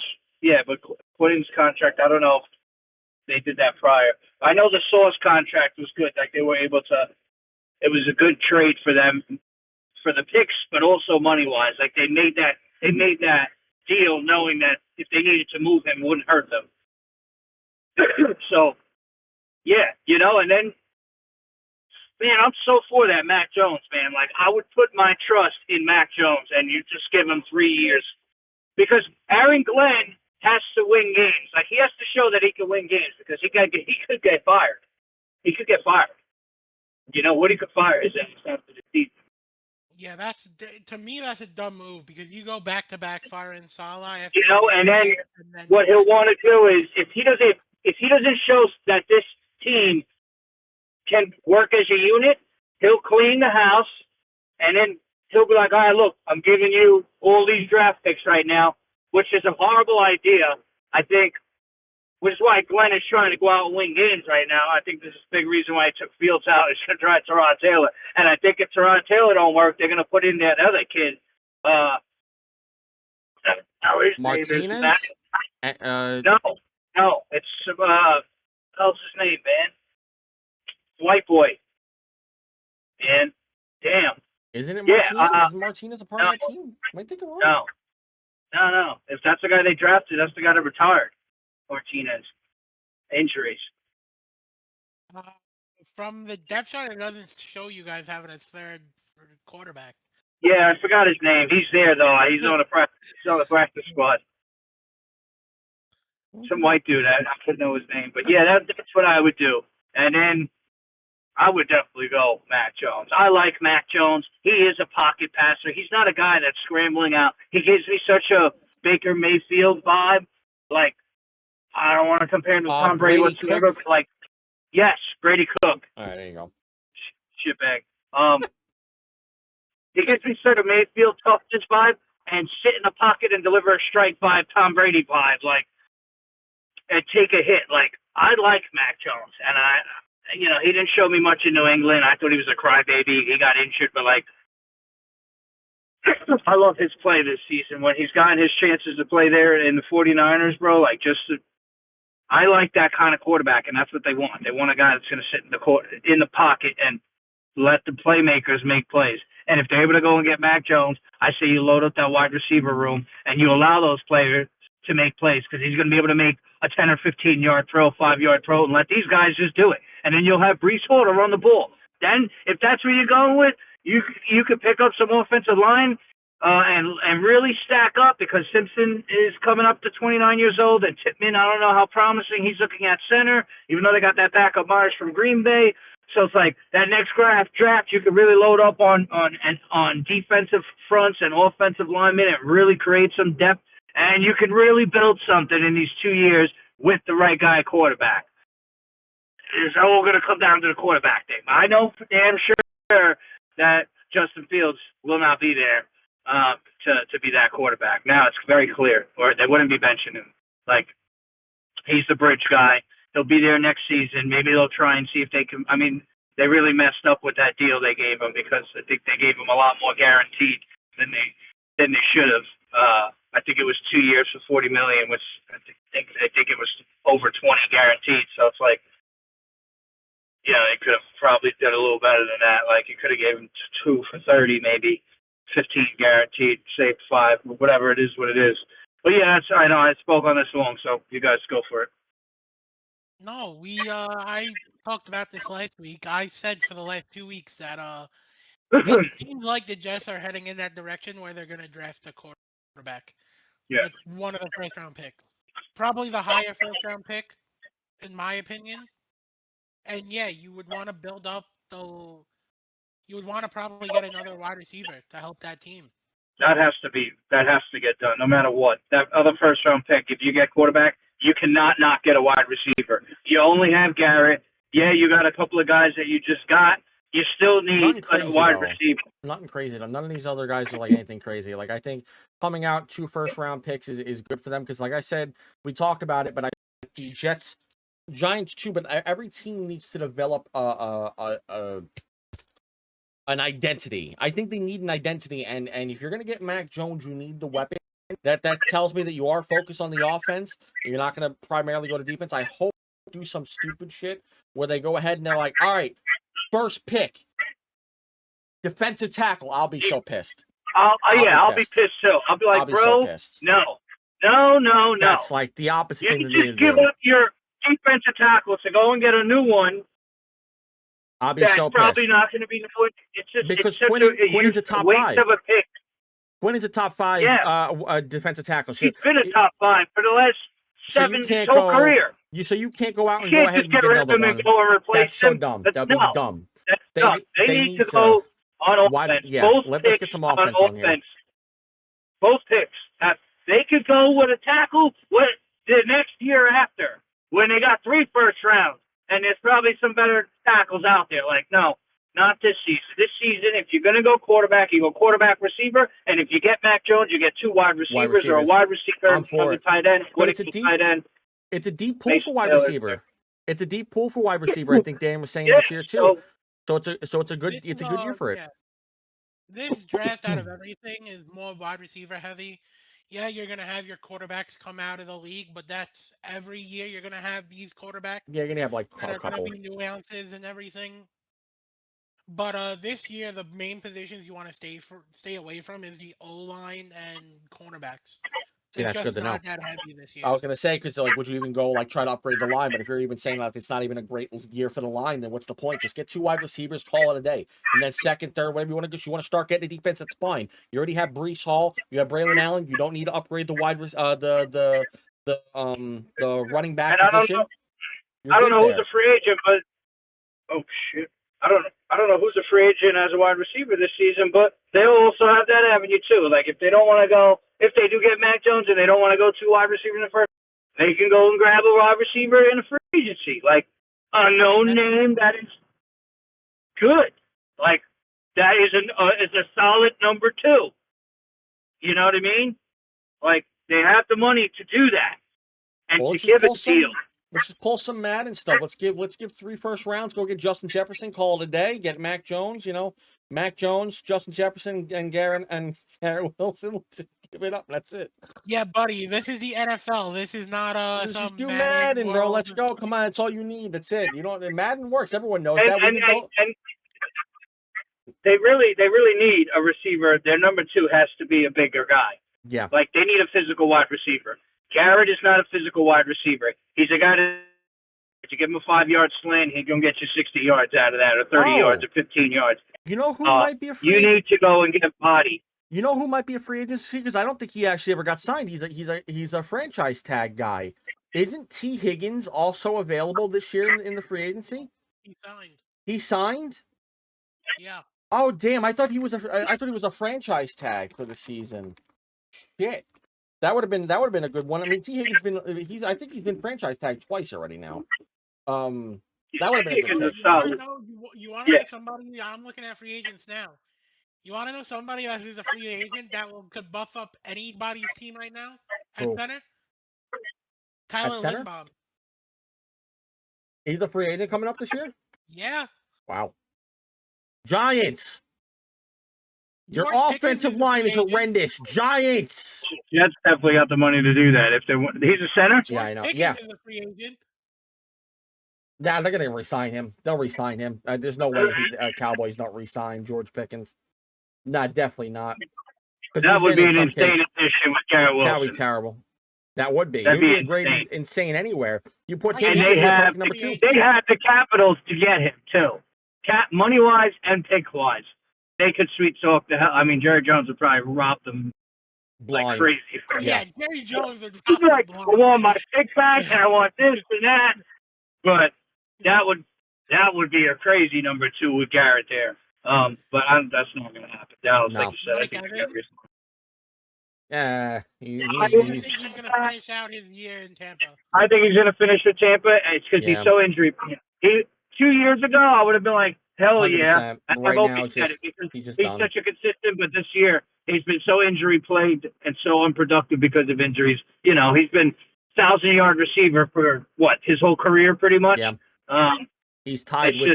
but Quinnen's contract, I don't know if they did that prior. I know the Sauce contract was good. Like they were able to. It was a good trade for them for the picks, but also money wise. Like they made that deal knowing that if they needed to move him, it wouldn't hurt them. So. Yeah, and then, man, I'm so for that Mac Jones, man. Like, I would put my trust in Mac Jones, and you just give him 3 years. Because Aaron Glenn has to win games. Like, he has to show that he can win games because he could get fired. He could get fired. Woody could fire his ass after the season. Yeah, to me, that's a dumb move because you go back-to-back firing Salah. And then what he'll want to do is, if he doesn't show that this team can work as a unit, he'll clean the house, and then he'll be like, all right, look, I'm giving you all these draft picks right now, which is a horrible idea, I think, which is why Glenn is trying to go out and win games right now. I think this is a big reason why he took Fields out is to try Tyrod Taylor. And I think if Tyrod Taylor don't work, they're going to put in that other kid. Martinez? No, it's how's his name, man? White boy. And damn. Isn't it Martinez? Is Martinez a part of that team? Am I thinking wrong? No. If that's the guy they drafted, that's the guy that retired. Martinez. Injuries. From the depth chart, it doesn't show you guys having a third quarterback. Yeah, I forgot his name. He's there though. He's on the practice squad. Some white dude. I couldn't know his name, but yeah, that's what I would do. And then I would definitely go Mac Jones. I like Mac Jones. He is a pocket passer. He's not a guy that's scrambling out. He gives me such a Baker Mayfield vibe. Like, I don't want to compare him to Tom Brady whatsoever, but like, yes, Brady Cook. All right, there you go. Shitbag. He gives me sort of Mayfield toughness vibe and sit in the pocket and deliver a strike vibe, Tom Brady vibe, like, and take a hit. Like, I like Mac Jones, and he didn't show me much in New England. I thought he was a crybaby. He got injured, but like, I love his play this season when he's gotten his chances to play there in the 49ers, bro. Like, I like that kind of quarterback, and that's what they want. They want a guy that's going to sit in the pocket and let the playmakers make plays. And if they're able to go and get Mac Jones, I say you load up that wide receiver room and you allow those players to make plays because he's going to be able to make a 10 or 15-yard throw, 5-yard throw, and let these guys just do it. And then you'll have Breece Hall to run the ball. Then, if that's where you're going with, you could pick up some offensive line and really stack up because Simpson is coming up to 29 years old, and Tippmann, I don't know how promising he's looking at center, even though they got that backup Myers from Green Bay. So it's like that next draft, you could really load up on defensive fronts and offensive linemen and really create some depth, and you can really build something in these 2 years with the right guy quarterback. It's all going to come down to the quarterback thing. I know for damn sure that Justin Fields will not be there to be that quarterback. Now it's very clear, or they wouldn't be benching him. Like, he's the bridge guy. He'll be there next season. Maybe they'll try and see if they can. I mean, they really messed up with that deal they gave him because I think they gave him a lot more guaranteed than they should have. I think it was 2 years for $40 million, which I think it was over 20 guaranteed. So it's like, they could have probably done a little better than that. Like, you could have gave him 2 for 30, maybe 15 guaranteed, saved 5, whatever it is, what it is. But yeah, I know I spoke on this long, so you guys go for it. No, I talked about this last week. I said for the last 2 weeks that it seems like the Jets are heading in that direction where they're going to draft a quarterback. Yeah. With one of the first-round picks. Probably the higher first-round pick, in my opinion. And yeah, you would want to build up you would want to probably get another wide receiver to help that team. That has to get done, no matter what. That other first-round pick, if you get quarterback, you cannot not get a wide receiver. You only have Garrett. Yeah, you got a couple of guys that you just got. You still need a wide receiver. Nothing crazy though. None of these other guys are like anything crazy. Like, I think coming out 2 first-round picks is good for them because, like I said, we talked about it, but I think the Jets, Giants too, but every team needs to develop an identity. I think they need an identity, and if you're gonna get Mac Jones, you need the weapon. That tells me that you are focused on the offense. You're not gonna primarily go to defense. I hope they do some stupid shit where they go ahead and they're like, all right, first pick, defensive tackle. I'll be so pissed. I'll be pissed too. I'll be like, bro, no. That's like the opposite thing. You just give up your defensive tackle to go and get a new one. I'll be so pissed. Probably not going to be good. It's just because Quinn's a top 5. Of a pick. Quinn's a top 5 defensive tackle. So he's been a top 5 for the last 7 his whole career. So you can't go out and go ahead and get another one. That's so dumb. That'd be dumb. They need to go on offense. Let's get some offense on here. Both picks. They could go with a tackle the next year after when they got 3 first rounds. And there's probably some better tackles out there. Like, no, Not this season. This season, if you're going to go quarterback, you go quarterback receiver. And if you get Mac Jones, you get 2 wide receivers or a wide receiver I'm for from it. the tight end. But it's a tight end. It's a deep pool Mason for wide Taylor. receiver. It's a deep pool for wide receiver. I think Dan was saying this year too. So it's a good year for it. Yeah. This draft out of everything is more wide receiver heavy. Yeah, you're gonna have your quarterbacks come out of the league, but that's every year you're gonna have these quarterbacks. Yeah, you're gonna have like that a are couple. gonna be nuances and everything. But this year, the main positions you want to stay away from is the O-line and cornerbacks. See, that's just good to know. not that heavy this year. I was gonna say because like, would you even go like try to upgrade the line? But if you're even saying that it's not even a great year for the line, then what's the point? Just get 2 wide receivers, call it a day, and then second, third, whatever you want to do. If you want to start getting a defense, that's fine. You already have Breece Hall, you have Braylon Allen. You don't need to upgrade the the running back position. I don't know who's a free agent, but oh shit, I don't know who's a free agent as a wide receiver this season, but they'll also have that avenue too. Like if they don't want to go, if they do get Mac Jones and they don't want to go 2 wide receivers in the first, they can go and grab a wide receiver in a free agency, like a known name that is good. Like that is a solid number 2. You know what I mean? Like they have the money to do that and to give it a deal. Let's just pull some Madden stuff. Let's give 3 first rounds. Go get Justin Jefferson. Call it a day. Get Mac Jones. Mac Jones, Justin Jefferson, and Garrett Wilson. Just give it up. That's it. Yeah, buddy. This is the NFL. This is not Let's some just do Madden, bro. Let's go. Come on. That's all you need. That's it. Madden works. Everyone knows that. And they really need a receiver. Their number 2 has to be a bigger guy. Yeah. Like they need a physical wide receiver. Garrett is not a physical wide receiver. He's a guy that if you give him a 5-yard slant, he's going to get you 60 yards out of that, or 30 yards, or 15 yards. You know who might be a free agent? You need to go and get body. You know who might be a free agency? Because I don't think he actually ever got signed. He's a franchise tag guy. Isn't T. Higgins also available this year in the free agency? He signed. He signed? Yeah. Oh damn! I thought he was a franchise tag for the season. Shit. That would have been a good one. I mean, T. Higgins I think he's been franchise tagged twice already now. That would have been a good pick. You want to know somebody? I'm looking at free agents now. You want to know somebody who's a free agent that could buff up anybody's team right now at center? Tyler Linderbaum. He's a free agent coming up this year? Yeah. Wow. Giants. Your offensive line is horrendous. Giants. Jets definitely got the money to do that. If they want, he's a center. Yeah, I know. Pickens is a free agent. Nah, they're gonna re-sign him. They'll re-sign him. There's no way Cowboys don't re-sign George Pickens. Nah, definitely not. That would be an insane addition with Garrett Wilson. That would be terrible. That would be. It would be a great insane anywhere. You put him they have number 2. They had the capitals to get him too, money wise and pick wise. They could sweet talk the hell. I mean, Jerry Jones would probably rob them like crazy. Yeah, Jerry Jones would rob them like, I want my pick back and I want this and that. But that would be a crazy number 2 with Garrett there. But that's not going to happen. Dallas, like you said, I think he's going to finish out his year in Tampa. I think he's going to finish with Tampa. It's because he's so injury. 2 years ago, I would have been like, hell yeah. Right now, he's such a consistent, but this year he's been so injury plagued and so unproductive because of injuries. He's been 1,000-yard receiver for his whole career, pretty much. Yeah. He's tied with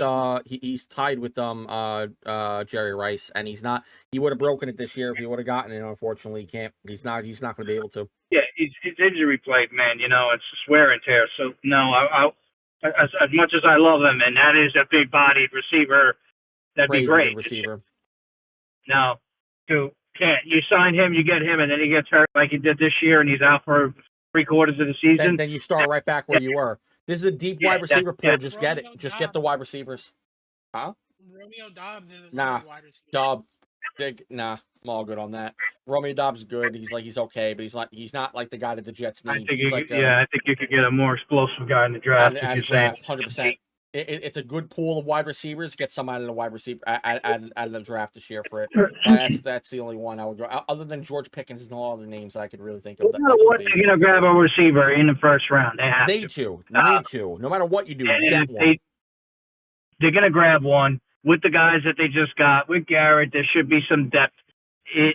Jerry Rice, and he would have broken it this year if he would have gotten it. Unfortunately, he can't. He's not going to be able to. Yeah, he's injury plagued, man. It's just wear and tear. So no, as much as I love him, and that is a big bodied receiver, that'd be great. Receiver. No, you can't. You sign him, you get him, and then he gets hurt like he did this year, and he's out for 3/4 of the season. Then you start right back where you were. This is a deep wide receiver pool. Just get it. Just get the wide receivers. Huh? Romeo Dobbs is a wide receiver. I'm all good on that. Romeo Dobbs is good. He's okay, but he's not like the guy that the Jets need. I think you could get a more explosive guy in the draft. And draft 100%. It's a good pool of wide receivers. Get some out of the wide receiver out of the draft this year for it. That's the only one I would go. Other than George Pickens, there's no other names I could really think of. They're going to grab a receiver in the first round. They need to. No matter what you do, get one. They're going to grab one with the guys that they just got, with Garrett, there should be some depth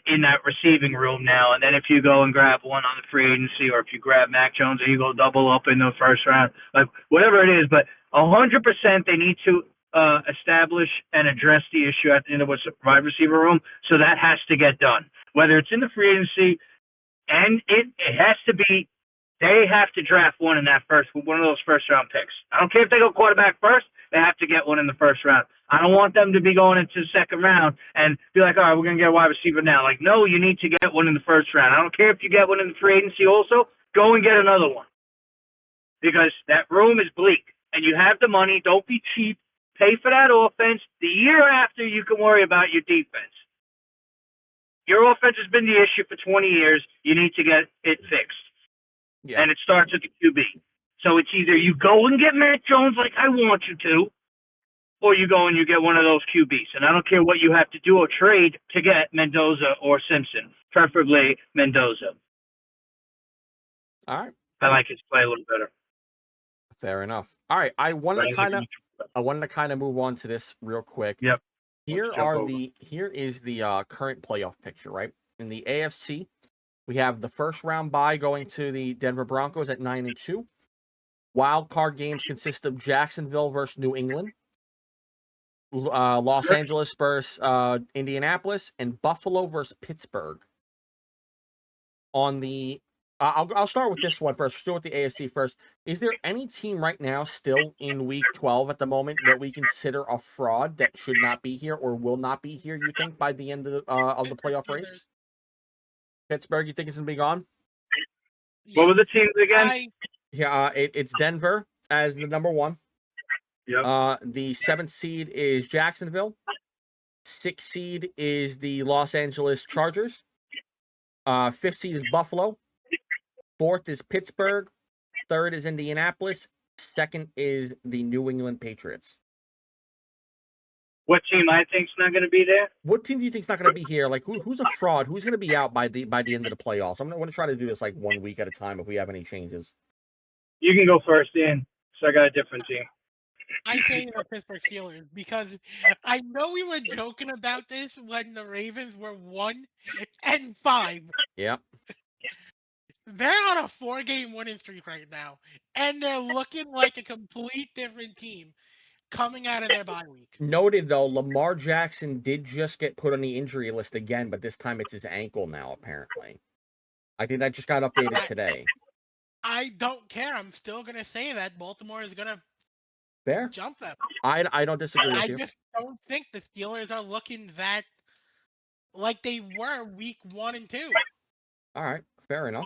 in that receiving room now. And then if you go and grab one on the free agency, or if you grab Mac Jones and you go double up in the first round, like whatever it is, but 100% they need to establish and address the issue at the end of what's the wide receiver room. So that has to get done, whether it's in the free agency, and it has to be. They have to draft one of those first round picks. I don't care if they go quarterback first. They have to get one in the first round. I don't want them to be going into the second round and be like, all right, we're going to get a wide receiver now. Like, no, you need to get one in the first round. I don't care if you get one in the free agency also. Go and get another one, because that room is bleak, and you have the money. Don't be cheap. Pay for that offense. The year after, you can worry about your defense. Your offense has been the issue for 20 years. You need to get it fixed. Yeah. And it starts with the QB. So it's either you go and get Mac Jones like I want you to, or you go and you get one of those QBs. And I don't care what you have to do or trade to get Mendoza or Simpson, preferably Mendoza. All right. I like his play a little better. Fair enough. All right. I wanted to kind of move on to this real quick. Yep. Here is the current playoff picture, right? In the AFC, we have the first round bye going to the Denver Broncos at 9-2. Wild card games consist of Jacksonville versus New England, Los Angeles versus Indianapolis, and Buffalo versus Pittsburgh. On the I'll start with this one first. We'll start with the AFC first. Is there any team right now still in Week 12 at the moment that we consider a fraud that should not be here or will not be here, you think, by the end of the playoff race? Pittsburgh, you think it's going to be gone? What were the teams again? It's Denver as the number one. Yep. The 7th seed is Jacksonville. 6th seed is the Los Angeles Chargers. 5th seed is Buffalo. 4th is Pittsburgh. 3rd is Indianapolis. 2nd is the New England Patriots. What team I think's not going to be there? What team do you think's not going to be here? Like who's a fraud? Who's going to be out by the end of the playoffs? I'm going to try to do this like 1 week at a time if we have any changes. You can go first, Dan. So I got a different team. I say the Pittsburgh Steelers, because I know we were joking about this when the Ravens were 1-5. Yeah. They're on a 4-game winning streak right now, and they're looking like a complete different team coming out of their bye week. Noted, though, Lamar Jackson did just get put on the injury list again, but this time it's his ankle now, apparently. I think that just got updated today. I don't care. I'm still going to say that Baltimore is going to jump them. I don't disagree with you. I just don't think the Steelers are looking that like they were week 1 and 2. All right, fair enough.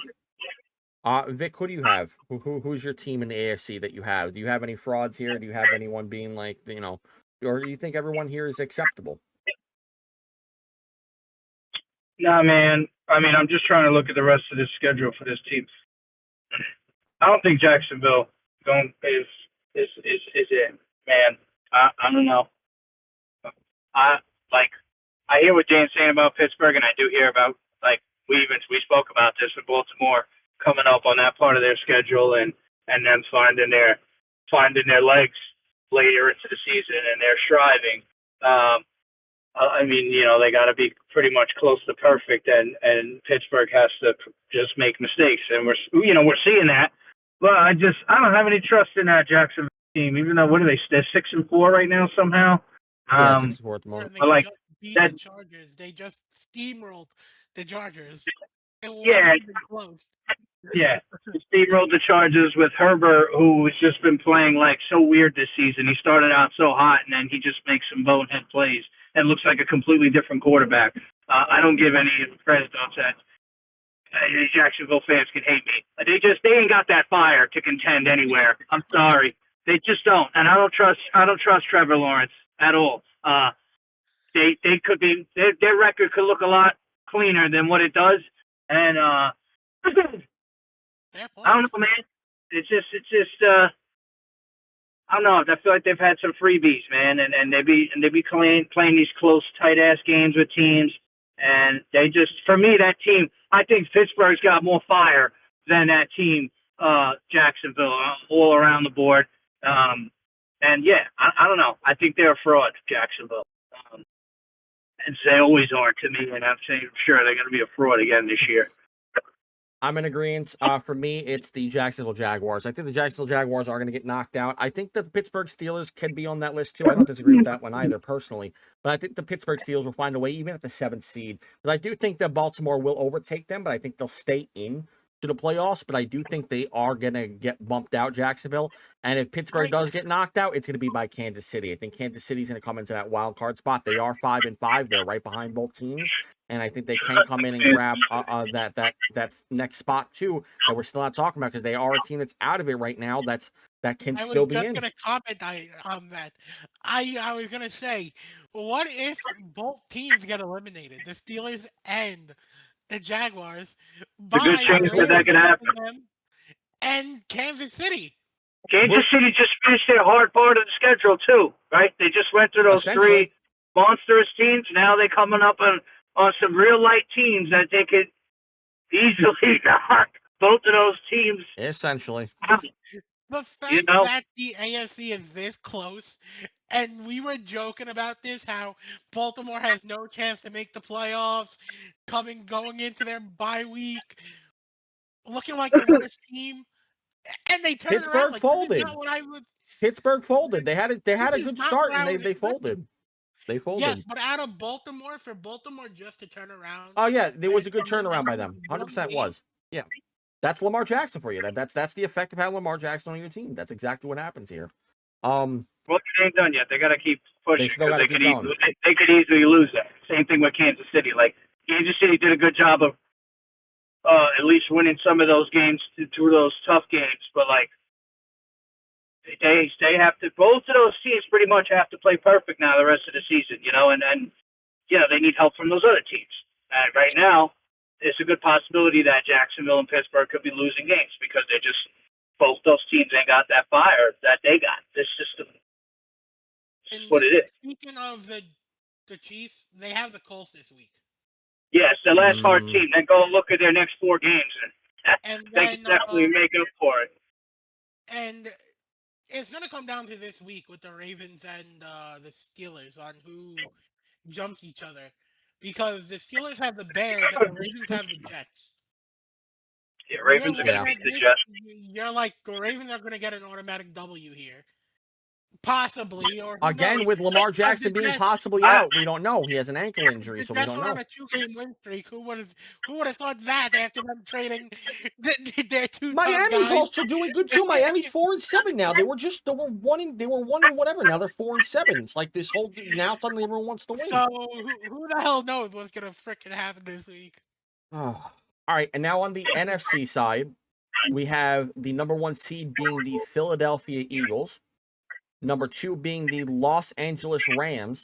Vic, who do you have? Who's your team in the AFC that you have? Do you have any frauds here? Do you have anyone being like, or do you think everyone here is acceptable? Nah, man. I mean, I'm just trying to look at the rest of this schedule for this team. I don't think Jacksonville is it, man. I don't know. I hear what Dan's saying about Pittsburgh, and I do hear about we spoke about this in Baltimore coming up on that part of their schedule, and them finding their legs later into the season, and they're striving. I mean, they got to be pretty much close to perfect, and Pittsburgh has to just make mistakes, and we're seeing that. But I don't have any trust in that Jacksonville team, even though they're 6-4 right now somehow. 6-4 at the moment. They just beat the Chargers. They just steamrolled the Chargers. Yeah. Close. Yeah, steamrolled the Chargers with Herbert, who has just been playing so weird this season. He started out so hot, and then he just makes some bonehead plays and looks like a completely different quarterback. I don't give any credit to that. Jacksonville fans can hate me. They ain't got that fire to contend anywhere. I'm sorry, they just don't. And I don't trust Trevor Lawrence at all. They could be their record could look a lot cleaner than what it does, and I don't know, man. It's just I don't know. I feel like they've had some freebies, man, and they be playing these close, tight ass games with teams, and they just, for me, that team, I think Pittsburgh's got more fire than that team, Jacksonville, all around the board. And yeah, I don't know. I think they're a fraud, Jacksonville. And they always are to me, and I'm saying sure they're going to be a fraud again this year. I'm in agreement. For me, it's the Jacksonville Jaguars. I think the Jacksonville Jaguars are going to get knocked out. I think that the Pittsburgh Steelers can be on that list too. I don't disagree with that one either, personally. But I think the Pittsburgh Steelers will find a way, even at the 7th seed. Because I do think that Baltimore will overtake them, but I think they'll stay in to the playoffs. But I do think they are going to get bumped out, Jacksonville. And if Pittsburgh does get knocked out, it's going to be by Kansas City. I think Kansas City's going to come into that wild card spot. They are 5-5. They're right behind both teams. And I think they can come in and grab that next spot too that we're still not talking about because they are a team that's out of it right now. That can still be in. I was just going to comment on that. I was going to say, what if both teams get eliminated, the Steelers and the Jaguars? There's a good chance that could happen. And Kansas City. Kansas City just finished their hard part of the schedule too, right? They just went through those 3 monstrous teams. Now they're coming up on some real light teams that they could easily knock both of those teams. Essentially. The fact that the AFC is this close, and we were joking about this, how Baltimore has no chance to make the playoffs, going into their bye week, looking like the worst team, and they turned Pittsburgh around. Like, folded. Pittsburgh folded. They had a good start, and they folded. They folded. Yes, but out of Baltimore, for Baltimore just to turn around. Oh yeah, there was a good turnaround by them. 100% was. Yeah, that's Lamar Jackson for you. That's the effect of having Lamar Jackson on your team. That's exactly what happens here. Well, they ain't done yet. They got to keep pushing. They still got to keep going. They could easily lose that. Same thing with Kansas City. Like Kansas City did a good job of at least winning some of those games through those tough games, but like. They have to. Both of those teams pretty much have to play perfect now the rest of the season, and they need help from those other teams. And right now, it's a good possibility that Jacksonville and Pittsburgh could be losing games because both those teams ain't got that fire that they got. This system is what it is. Speaking of the Chiefs, they have the Colts this week. Yes, the last hard team. Then go look at their next 4 games, and they can definitely make up for it. And it's going to come down to this week with the Ravens and the Steelers on who jumps each other. Because the Steelers have the Bears and the Ravens have the Jets. Yeah, Ravens are going to beat the Jets. You're like, the Ravens are going to get an automatic W here. Possibly. Or again, with Lamar Jackson being possibly out, we don't know. He has an ankle injury, so we don't know. On a 2-game win streak. Who would have thought that after them trading their 2 Miami's also doing good too. Miami's 4-7 now. They were 1 and whatever. Now they're 4-7. It's like this whole now suddenly everyone wants to win. So who the hell knows what's gonna frickin' happen this week? Oh. All right, and now on the NFC side, we have the number 1 seed being the Philadelphia Eagles. Number 2 being the Los Angeles Rams.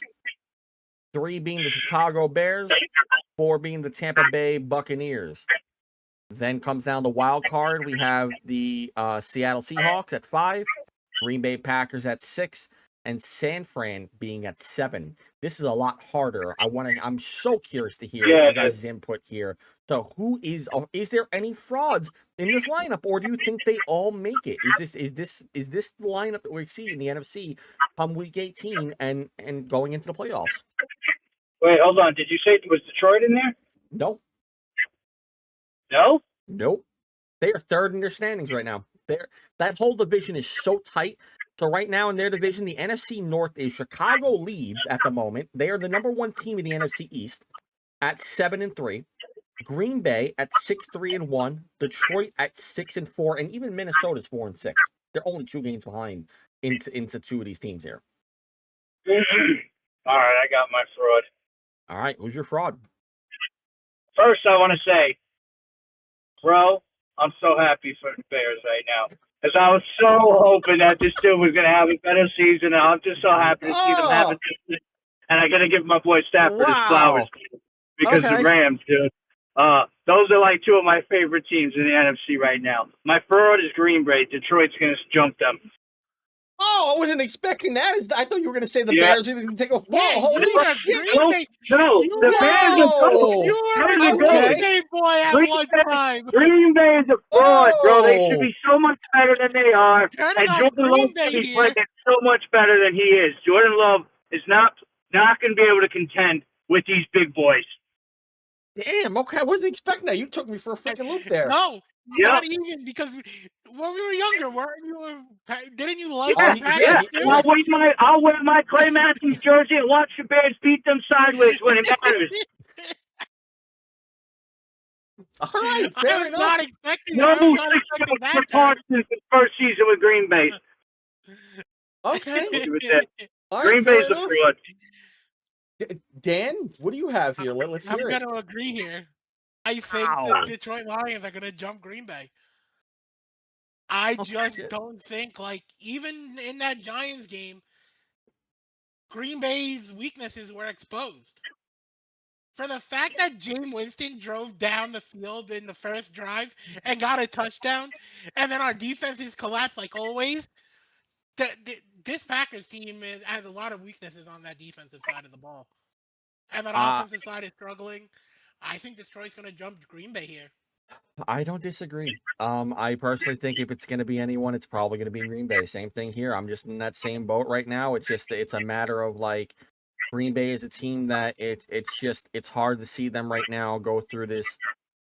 3 being the Chicago Bears. 4 being the Tampa Bay Buccaneers. Then comes down the wild card. We have the Seattle Seahawks at 5. Green Bay Packers at 6. And San Fran being at 7. This is a lot harder. I'm so curious to hear your guys' input here. So is there any frauds in this lineup, or do you think they all make it? Is this the lineup that we see in the NFC come week 18 and going into the playoffs? Wait, hold on. Did you say was Detroit in there? No. No? Nope. They are 3rd in their standings right now. That whole division is so tight. So right now in their division, the NFC North is Chicago leads at the moment. They are the number 1 team in the NFC East at 7-3. Green Bay at 6-3-1. Detroit at 6-4, and even Minnesota's 4-6. They're only 2 games behind into 2 of these teams here. All right, I got my fraud. All right, who's your fraud? First, I want to say, bro, I'm so happy for the Bears right now. Because I was so hoping that this dude was going to have a better season. And I'm just so happy to see them have it. And I got to give my boy Stafford his flowers. Because the Rams, dude. Those are like 2 of my favorite teams in the NFC right now. My fraud is Green Bay. Detroit's going to jump them. Oh, I wasn't expecting that. I thought you were going to say the Bears are going to take a fall. Holy shit. No, the Bears are cold. You were a Green Bay boy at one time. Green Bay is a fraud, bro. They should be so much better than they are. And Jordan Love should be playing so much better than he is. Jordan Love is not going to be able to contend with these big boys. Damn, okay, I wasn't expecting that. You took me for a freaking loop there. No, Yep. not even, because when we were younger, didn't you like Oh, the yeah, Packers? yeah. too? I'll wear my Clay Matthews jersey and watch the Bears beat them sideways when it matters. All right, I fair was enough. not expecting No that. I was not 6 expecting for that. Jared. Parsons his first season with Green Bay. Okay. All right, Green fair Bay's a enough. fraud. Dan, what do you have here? Let's I'm hear it. going to agree here. I think Ow. the Detroit Lions are going to jump Green Bay. I just shit. don't think, like, even in that Giants game, Green Bay's weaknesses were exposed. For the fact that James Winston drove down the field in the first drive and got a touchdown, and then our defenses collapsed like always, this Packers team has a lot of weaknesses on that defensive side of the ball. And that offensive side is struggling. I think Detroit's going to jump Green Bay here. I don't disagree. I personally think if it's going to be anyone, it's probably going to be Green Bay. Same thing here. I'm just in that same boat right now. It's a matter of like Green Bay is a team that it's hard to see them right now go through this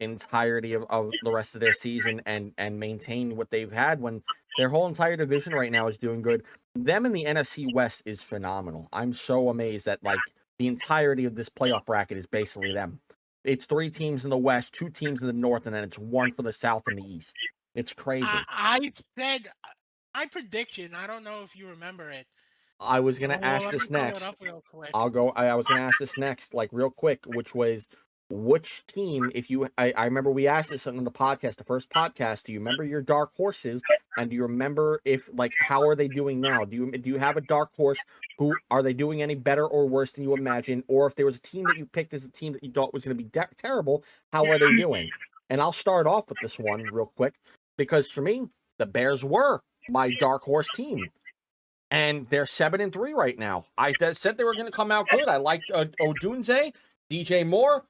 entirety of the rest of their season and maintain what they've had when their whole entire division right now is doing good. Them in the NFC West is phenomenal. I'm so amazed that like the entirety of this playoff bracket is basically them. It's 3 teams in the West, 2 teams in the North, and then it's 1 for the South and the East. It's crazy. I said my prediction. I don't know if you remember it. I was gonna ask let this me pull it next. up real quick. I was gonna ask this next, like real quick, which was which team, if you I remember we asked this on the podcast, the first podcast, do you remember your dark horses? And do you remember if like how are they doing now? Do you have a dark horse? Who are they doing any better or worse than you imagine? Or if there was a team that you picked as a team that you thought was going to be terrible, how are they doing? And I'll start off with this one real quick because for me, the Bears were my dark horse team. And they're 7-3 right now. I said they were going to come out good. I liked Odunze, DJ Moore,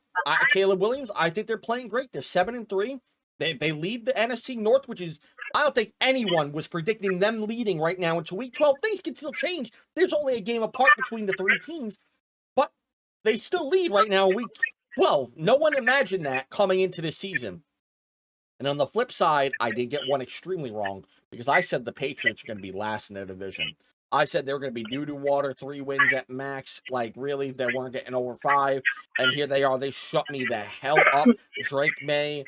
Caleb Williams. I think they're playing great. They're 7-3. They lead the NFC North, which is I don't think anyone was predicting them leading right now into Week 12. Things can still change. There's only a game apart between the 3 teams, but they still lead right now in Week 12. No one imagined that coming into this season. And on the flip side, I did get one extremely wrong because I said the Patriots are going to be last in their division. I said they were going to be doo-doo water, 3 wins at max. Like, really, they weren't getting over 5. And here they are. They shut me the hell up. Drake May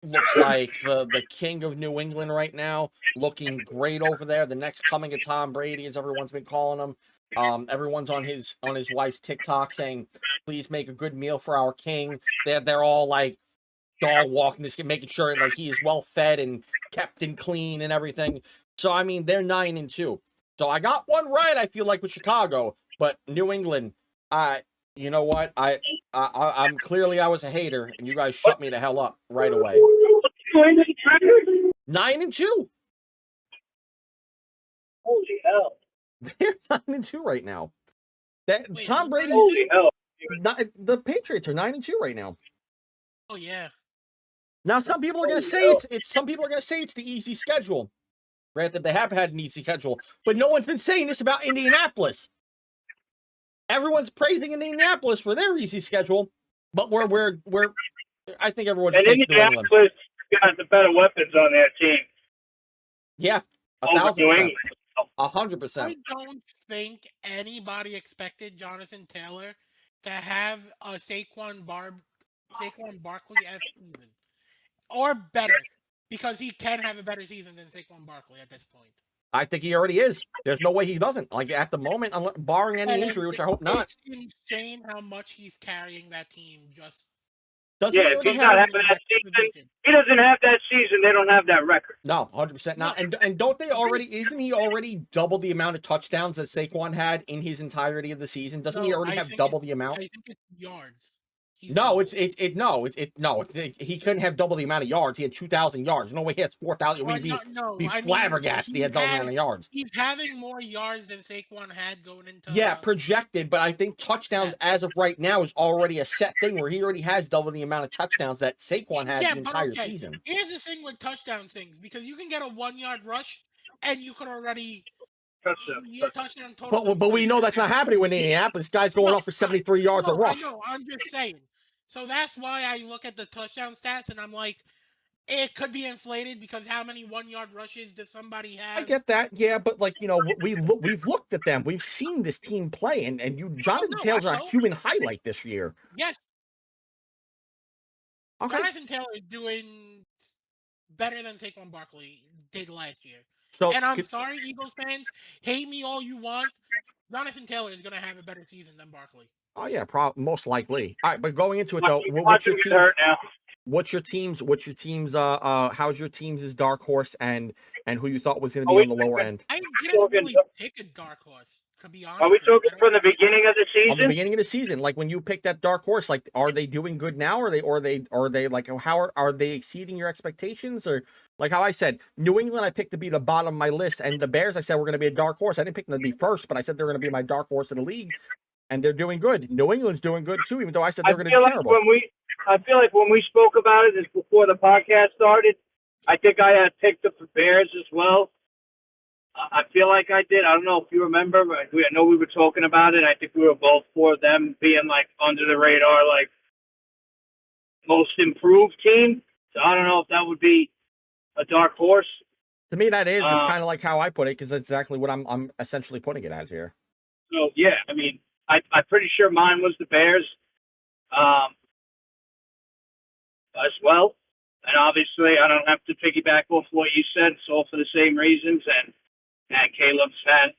looks like the king of New England right now. Looking great over there. The next coming of Tom Brady, as everyone's been calling him. Everyone's on his wife's TikTok saying, please make a good meal for our king. They're all like, dog walking this, making sure like he is well fed and kept and clean and everything. So I mean, they're 9-2. So I got one right. I feel like with Chicago, but New England. You know what? I'm clearly I was a hater, and you guys shut me the hell up right away. 9-2. Holy hell! They're 9-2 right now. Wait, Tom Brady. Holy hell! The Patriots are 9-2 right now. Oh yeah. Now, some people are going to say it's the easy schedule. Granted, they have had an easy schedule, but no one's been saying this about Indianapolis. Everyone's praising Indianapolis for their easy schedule, but we're I think everyone's and Indianapolis got the better weapons on their team. Yeah, 1,000%, 100%. I don't think anybody expected Jonathan Taylor to have a Saquon Barkley as season. Or better, because he can have a better season than Saquon Barkley at this point. I think he already is. There's no way he doesn't. Like, at the moment, barring any injury, which I hope not. It's insane how much he's carrying that team. If he's not having that season, he doesn't have that season, they don't have that record. No, 100% not. And don't they already, isn't he already double the amount of touchdowns that Saquon had in his entirety of the season? Doesn't he already have double the amount? I think it's yards. He couldn't have double the amount of yards. He had 2,000 yards. No way he has 4,000. We'd be flabbergasted. He had double the amount of yards. He's having more yards than Saquon had going into. Yeah, projected, but I think touchdowns as of right now is already a set thing where he already has double the amount of touchdowns that Saquon has the entire season. Here's the thing with touchdown things, because you can get a 1-yard rush and you could already touchdown total. But we know that's not happening with Indianapolis. This guy's going off for 73 yards a rush. I know. I'm just saying. So that's why I look at the touchdown stats and I'm like, it could be inflated because how many 1-yard rushes does somebody have? I get that, yeah, but like we've looked at them, we've seen this team play, and Jonathan Taylor's a human highlight this year. Yes. Okay. Jonathan Taylor is doing better than Saquon Barkley did last year. So, and I'm sorry, Eagles fans, hate me all you want. Jonathan Taylor is going to have a better season than Barkley. Oh yeah, most likely. All right, but going into it though, what's your team's? What's your team's? How's your team's dark horse and who you thought was going to be on the lower end? I didn't really pick a dark horse, to be honest. Are we talking from the beginning of the season? From the beginning of the season, like when you picked that dark horse, like are they doing good now? Or are they like how are they exceeding your expectations? Or like how I said, New England I picked to be the bottom of my list, and the Bears I said were going to be a dark horse. I didn't pick them to be first, but I said they're going to be my dark horse in the league, and they're doing good. New England's doing good too, even though I said they're going to be terrible. I feel like when we spoke about it, before the podcast started, I think I had picked up the Bears as well. I feel like I did. I don't know if you remember. I know we were talking about it. I think we were both for them being like under the radar, like most improved team. So I don't know if that would be a dark horse. To me, that is. It's kind of like how I put it because that's exactly what I'm essentially putting it as here. So yeah, I mean, I'm pretty sure mine was the Bears. As well. And obviously, I don't have to piggyback off what you said. It's all for the same reasons. And Caleb's had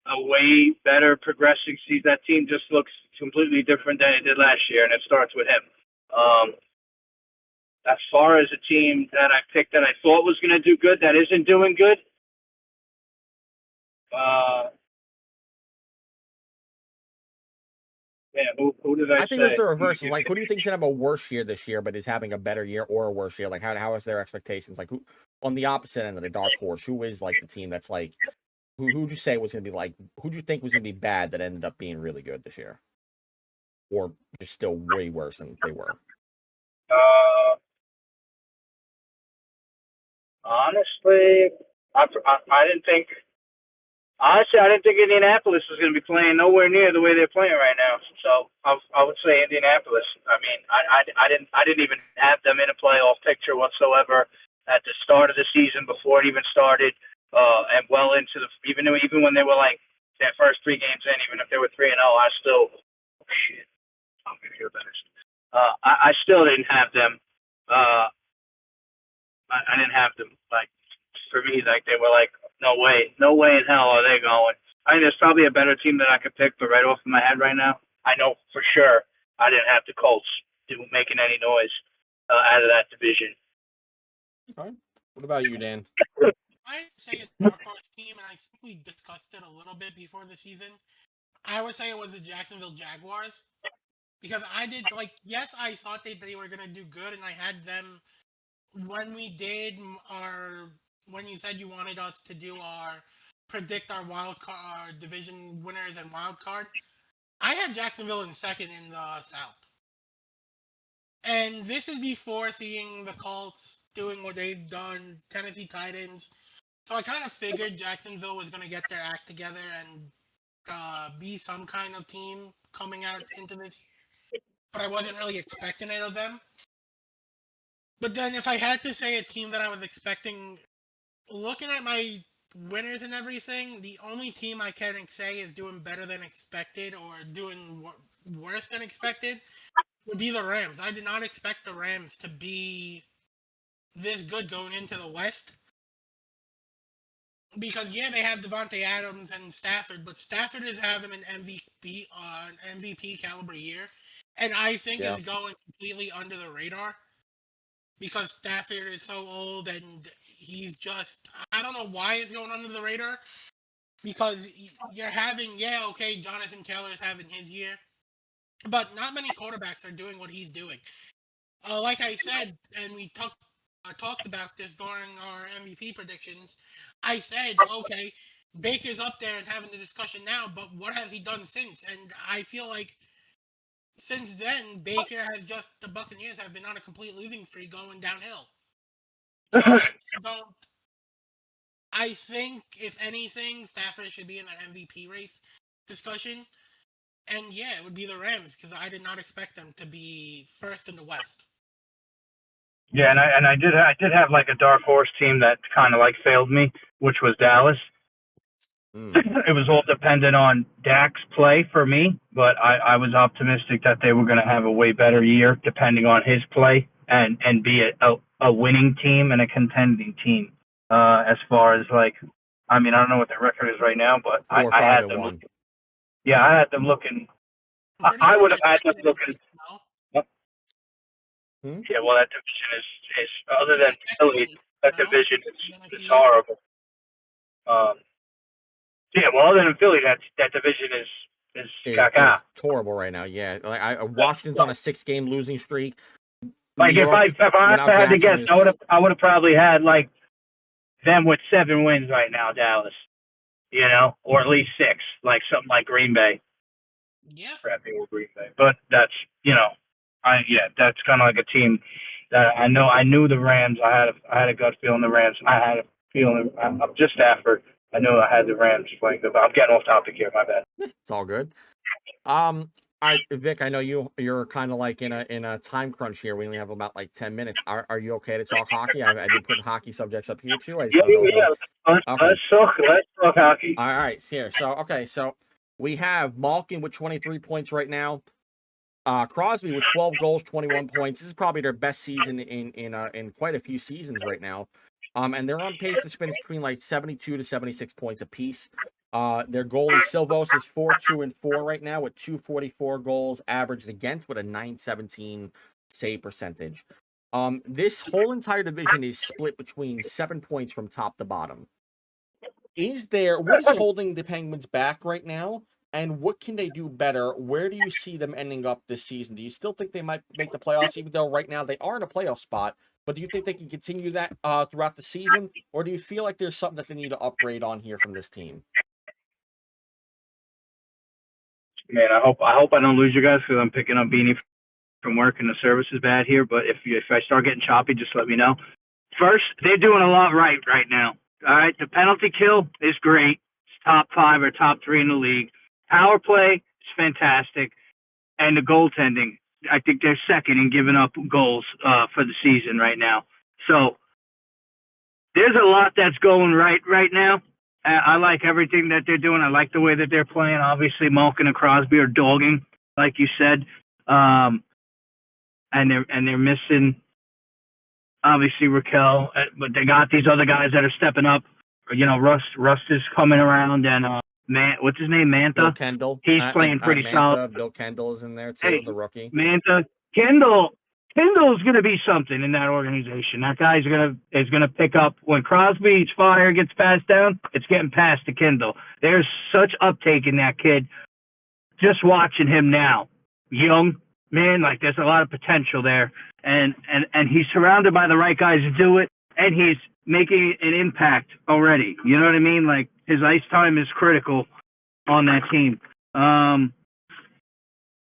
a way better progressing season. That team just looks completely different than it did last year, and it starts with him. As far as a team that I picked that I thought was going to do good that isn't doing good, who did I say? I think it's the reverse. Like, who do you think should have a worse year this year, but is having a better year or a worse year? Like, how is their expectations? Like, who on the opposite end of the dark horse? Who is like the team that's like, who'd you say was going to be like? Who'd you think was going to be bad that ended up being really good this year, or just still way worse than they were? Honestly, I didn't think. Honestly, I didn't think Indianapolis was going to be playing nowhere near the way they're playing right now. So I would say Indianapolis. I mean, I didn't even have them in a playoff picture whatsoever at the start of the season before it even started, and well into even when they were like their first 3 games in, even if they were 3-0, I still I'm going to hear better. I still didn't have them. I didn't have them like. For me, like they were like, no way in hell are they going. I think there's probably a better team that I could pick, but right off of my head right now, I know for sure I didn't have the Colts making any noise out of that division. Okay. What about you, Dan? I'd say a dark horse team, and I think we discussed it a little bit before the season. I would say it was the Jacksonville Jaguars because I did yes, I thought they were gonna do good, and I had them when we did when you said you wanted us to do predict our wild card, our division winners and wild card, I had Jacksonville in second in the South. And this is before seeing the Colts doing what they've done, Tennessee Titans. So I kind of figured Jacksonville was going to get their act together and be some kind of team coming out into this year. But I wasn't really expecting it of them. But then if I had to say a team that I was expecting, looking at my winners and everything, the only team I can say is doing better than expected or doing worse than expected would be the Rams. I did not expect the Rams to be this good going into the West. Because, yeah, they have Devontae Adams and Stafford, but Stafford is having an MVP caliber year. And I think is going completely under the radar. Because Stafford is so old and he's just, I don't know why he's going under the radar. Because you're having, Jonathan Taylor is having his year. But not many quarterbacks are doing what he's doing. Like I said, and we talked about this during our MVP predictions, I said, okay, Baker's up there and having the discussion now, but what has he done since? And I feel like since then, the Buccaneers have been on a complete losing streak going downhill. So I think, if anything, Stafford should be in that MVP race discussion. And yeah, it would be the Rams because I did not expect them to be first in the West. Yeah, and I did have like a dark horse team that kind of like failed me, which was Dallas. It was all dependent on Dak's play for me, but I was optimistic that they were going to have a way better year depending on his play and be a winning team and a contending team. As far as like, I mean, I don't know what their record is right now, but I had them. I had them looking. I would have had them looking. Yeah, well, that division is other than Philly, that division is horrible. Yeah, well, other than Philly, that division is horrible right now. Yeah, like Washington's on a 6-game losing streak. Like if I had to guess, I would have probably had like them with 7 wins right now, Dallas. You know, or at least 6, like something like Green Bay. Yeah. Crappy old Green Bay, but that's that's kind of like a team that I know. I knew the Rams. I had a gut feeling the Rams. I had a feeling. I'm just Stafford. I know I had the Rams playing good, but I'm getting off topic here. My bad. It's all good. All right, Vic. I know you're kind of like in a time crunch here. We only have about like 10 minutes. Are you okay to talk hockey? I did put hockey subjects up here too. Let's talk hockey. All right, here. So we have Malkin with 23 points right now. Crosby with 12 goals, 21 points. This is probably their best season in quite a few seasons right now. And they're on pace to finish between like 72 to 76 points apiece. Their goalie Silvos is 4-2-4 right now with 244 goals averaged against with a .917 save percentage. This whole entire division is split between 7 points from top to bottom. What is holding the Penguins back right now? And what can they do better? Where do you see them ending up this season? Do you still think they might make the playoffs, even though right now they are in a playoff spot? But do you think they can continue that throughout the season? Or do you feel like there's something that they need to upgrade on here from this team? Man, I hope I don't lose you guys because I'm picking up Beanie from work and the service is bad here. But if I start getting choppy, just let me know. First, they're doing a lot right now. All right, the penalty kill is great. It's top 5 or top 3 in the league. Power play is fantastic, and the goaltending, I think they're second in giving up goals for the season right now. So there's a lot that's going right now. I like everything that they're doing. I like the way that they're playing. Obviously, Malkin and Crosby are dogging, like you said, and they're missing obviously Raquel, but they got these other guys that are stepping up. You know, Rust is coming around, and what's his name? Manta. Bill Kendall. He's playing pretty solid. Bill Kendall is in there too, the rookie. Manta. Kendall's going to be something in that organization. That guy's is gonna pick up when Crosby's fire gets passed down. It's getting passed to Kendall. There's such uptake in that kid. Just watching him now, young man, like there's a lot of potential there, and he's surrounded by the right guys to do it, and he's making an impact already. You know what I mean? Like his ice time is critical on that team.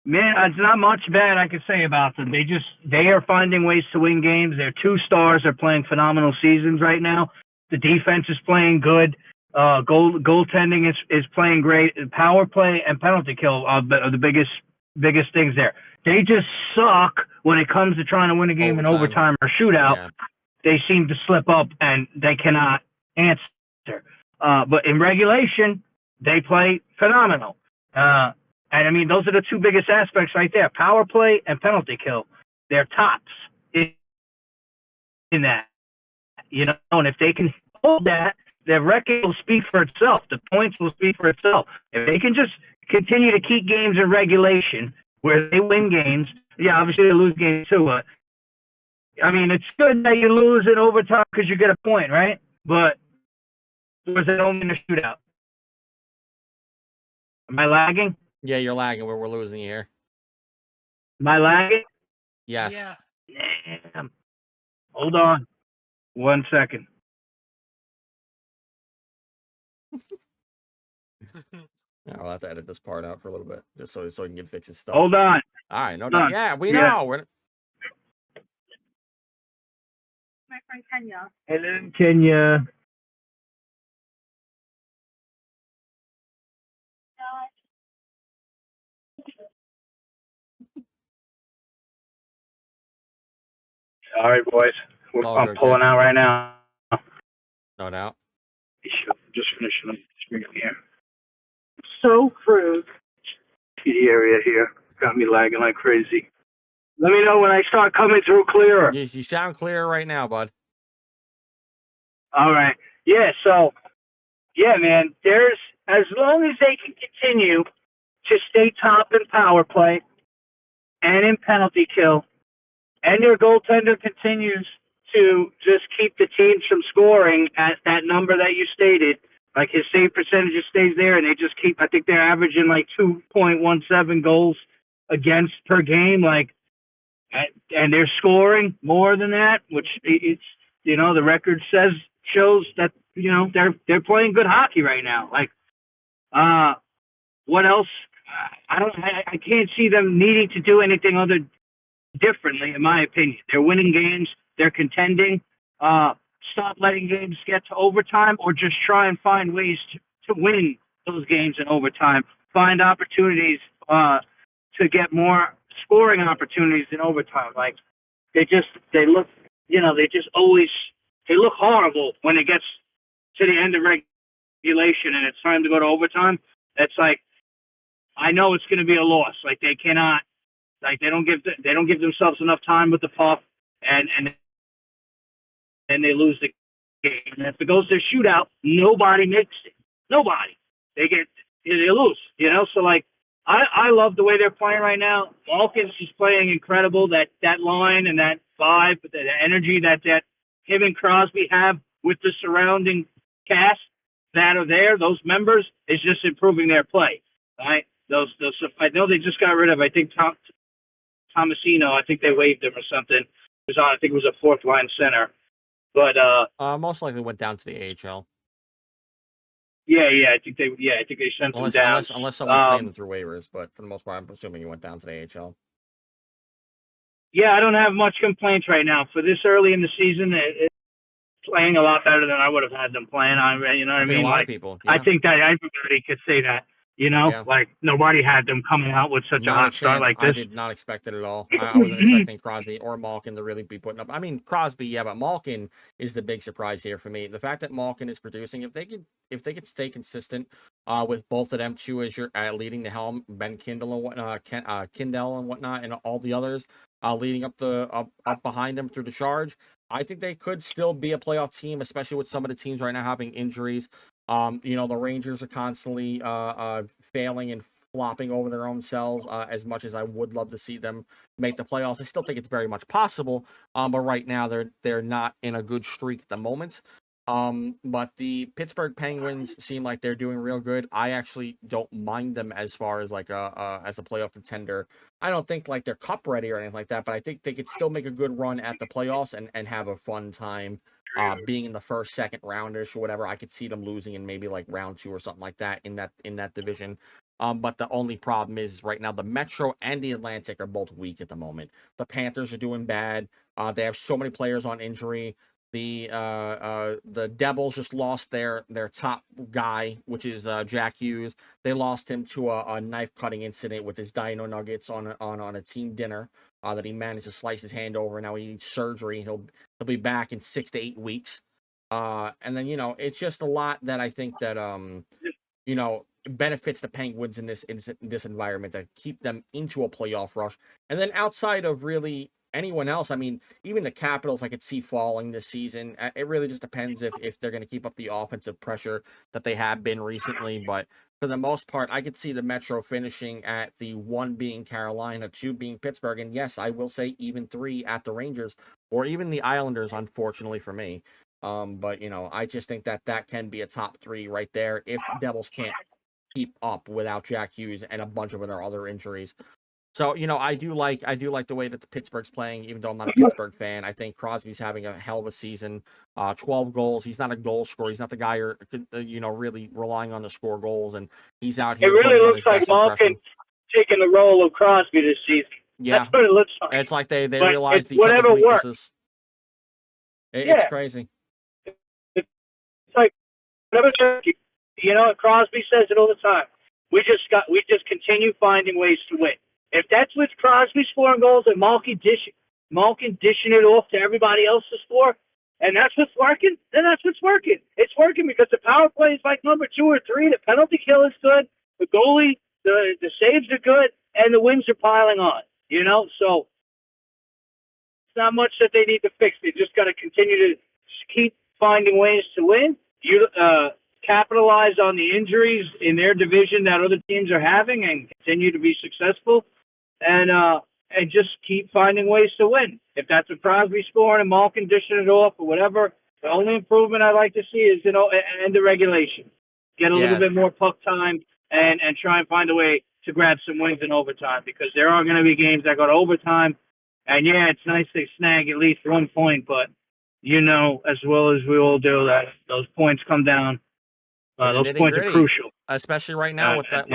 Man, it's not much bad I can say about them. They are finding ways to win games. Their 2 stars are playing phenomenal seasons right now. The defense is playing good. Goaltending is playing great. Power play and penalty kill are the biggest things there. They just suck when it comes to trying to win a game in overtime or shootout. Yeah. They seem to slip up and they cannot answer. But in regulation, they play phenomenal. And I mean, those are the 2 biggest aspects right there: power play and penalty kill. They're tops in that, you know. And if they can hold that, their record will speak for itself. The points will speak for itself. If they can just continue to keep games in regulation where they win games, yeah, obviously they lose games too. But I mean, it's good that you lose in overtime because you get a point, right? But was it only in a shootout? Am I lagging? Yeah, you're lagging. We're losing you here. Am I lagging? Yes. Yeah. Damn. Hold on. 1 second. Yeah, I'll have to edit this part out for a little bit, just so we can get fixes stuff. Hold on. All right, no doubt. Yeah, we know. My friend Kenya. Hello, Kenya. All right, boys. All I'm good, pulling kid. out right now. No doubt. Just finishing the screen here. So crude. The area here got me lagging like crazy. Let me know when I start coming through clearer. You sound clear right now, bud. All right. Yeah, so, yeah, man, there's, as long as they can continue to stay top in power play and in penalty kill, and your goaltender continues to just keep the teams from scoring at that number that you stated, like his save percentage stays there, and they just keep, I think they're averaging like 2.17 goals against per game, like, and they're scoring more than that, which it's, the record shows that, they're playing good hockey right now. Like, what else? I can't see them needing to do anything other differently, in my opinion. They're winning games. They're contending. Stop letting games get to overtime, or just try and find ways to win those games in overtime. Find opportunities to get more scoring opportunities in overtime. Like, they look, they look horrible when it gets to the end of regulation and it's time to go to overtime. It's like, I know it's going to be a loss. Like, they cannot, like, they don't give themselves enough time with the puck, and they lose the game. And if it goes to a shootout, nobody makes it. Nobody. They lose. So like, I love the way they're playing right now. Malkin's is playing incredible. That line and that vibe, the energy that him and Crosby have with the surrounding cast that are there, those members, is just improving their play. Right? Those I know they just got rid of, I think, Tomasino. I think they waived him or something. He was on, I think it was a fourth line center. But most likely went down to the AHL. Yeah, I think they sent him down. Unless someone claimed him through waivers, but for the most part, I'm assuming he went down to the AHL. Yeah, I don't have much complaints right now. For this early in the season, it's playing a lot better than I would have had them playing. You know what I mean? A lot like, of people. Yeah. I think that everybody could say that. Like, nobody had them coming out with such a hot start like this. I did not expect it at all. I wasn't expecting Crosby or Malkin to really be putting up. I mean, Crosby, yeah, but Malkin is the big surprise here for me. The fact that Malkin is producing, if they could stay consistent with both of them two as you're leading the helm, Ben Kindle and whatnot, Kindell and whatnot, and all the others leading up behind them through the charge, I think they could still be a playoff team, especially with some of the teams right now having injuries. The Rangers are constantly failing and flopping over their own selves. As much as I would love to see them make the playoffs, I still think it's very much possible. But right now they're not in a good streak at the moment. But the Pittsburgh Penguins seem like they're doing real good. I actually don't mind them as far as like as a playoff contender. I don't think like they're cup ready or anything like that, but I think they could still make a good run at the playoffs and have a fun time. Being in the first, second rounders or whatever. I could see them losing in maybe like round 2 or something like that in that division. But the only problem is right now the Metro and the Atlantic are both weak at the moment. The Panthers are doing bad. They have so many players on injury. The Devils just lost their top guy, which is Jack Hughes. They lost him to a knife cutting incident with his Dino Nuggets on a team dinner. That he managed to slice his hand over. Now he needs surgery. He'll be back in 6 to 8 weeks. And then it's just a lot that I think that benefits the Penguins in this environment that keep them into a playoff rush. And then outside of really anyone else, I mean, even the Capitals I could see falling this season. It really just depends if they're going to keep up the offensive pressure that they have been recently. But for the most part, I could see the Metro finishing at the 1 being Carolina, 2 being Pittsburgh, and yes, I will say even 3 at the Rangers or even the Islanders, unfortunately for me. But I just think that can be a top 3 right there if the Devils can't keep up without Jack Hughes and a bunch of their other injuries. So, I do like the way that the Pittsburgh's playing, even though I'm not a Pittsburgh fan. I think Crosby's having a hell of a season. 12 goals. He's not a goal scorer. He's not the guy you're, really relying on to score goals. And he's out here. It really looks like Malkin taking the role of Crosby this season. Yeah. That's what it looks like. It's like they realized each other's weaknesses. It's crazy. It's like, whatever, Crosby says it all the time. We just continue finding ways to win. If that's with Crosby scoring goals and Malkin Malkin dishing it off to everybody else's score, and that's what's working, then that's what's working. It's working because the power play is like number 2 or 3. The penalty kill is good. The goalie, the saves are good, and the wins are piling on. So it's not much that they need to fix. They just got to continue to keep finding ways to win. Capitalize on the injuries in their division that other teams are having, and continue to be successful, and just keep finding ways to win. If that's a Crosby scoring and Malkin dishing it off or whatever, the only improvement I'd like to see is end the regulation, get a little bit more puck time, and try and find a way to grab some wins in overtime, because there are going to be games that go to overtime, and it's nice to snag at least 1 point, but as well as we all do that those points come down. Those points are crucial, especially right now with that.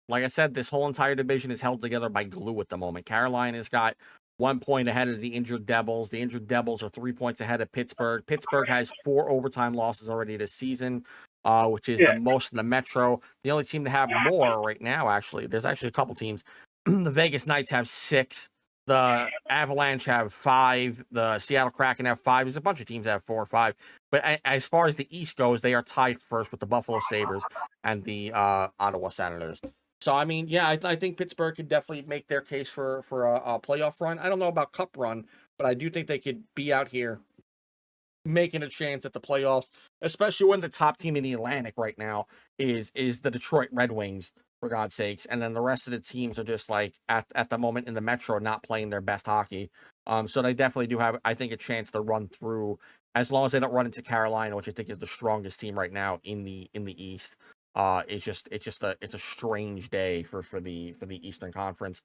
Like I said, this whole entire division is held together by glue at the moment. Carolina's got 1 point ahead of the injured Devils. The injured Devils are 3 points ahead of Pittsburgh. Pittsburgh has 4 overtime losses already this season, which is the most in the Metro. The only team to have more right now, actually, there's actually a couple teams. The Vegas Knights have 6. The Avalanche have 5. The Seattle Kraken have 5. There's a bunch of teams that have 4 or 5. But as far as the East goes, they are tied first with the Buffalo Sabres and the Ottawa Senators. So, I mean, I think Pittsburgh could definitely make their case for a playoff run. I don't know about cup run, but I do think they could be out here making a chance at the playoffs, especially when the top team in the Atlantic right now is the Detroit Red Wings, for God's sakes. And then the rest of the teams are just like at the moment in the Metro not playing their best hockey. So they definitely do have, I think, a chance to run through, as long as they don't run into Carolina, which I think is the strongest team right now in the East. It's a strange day for the Eastern Conference.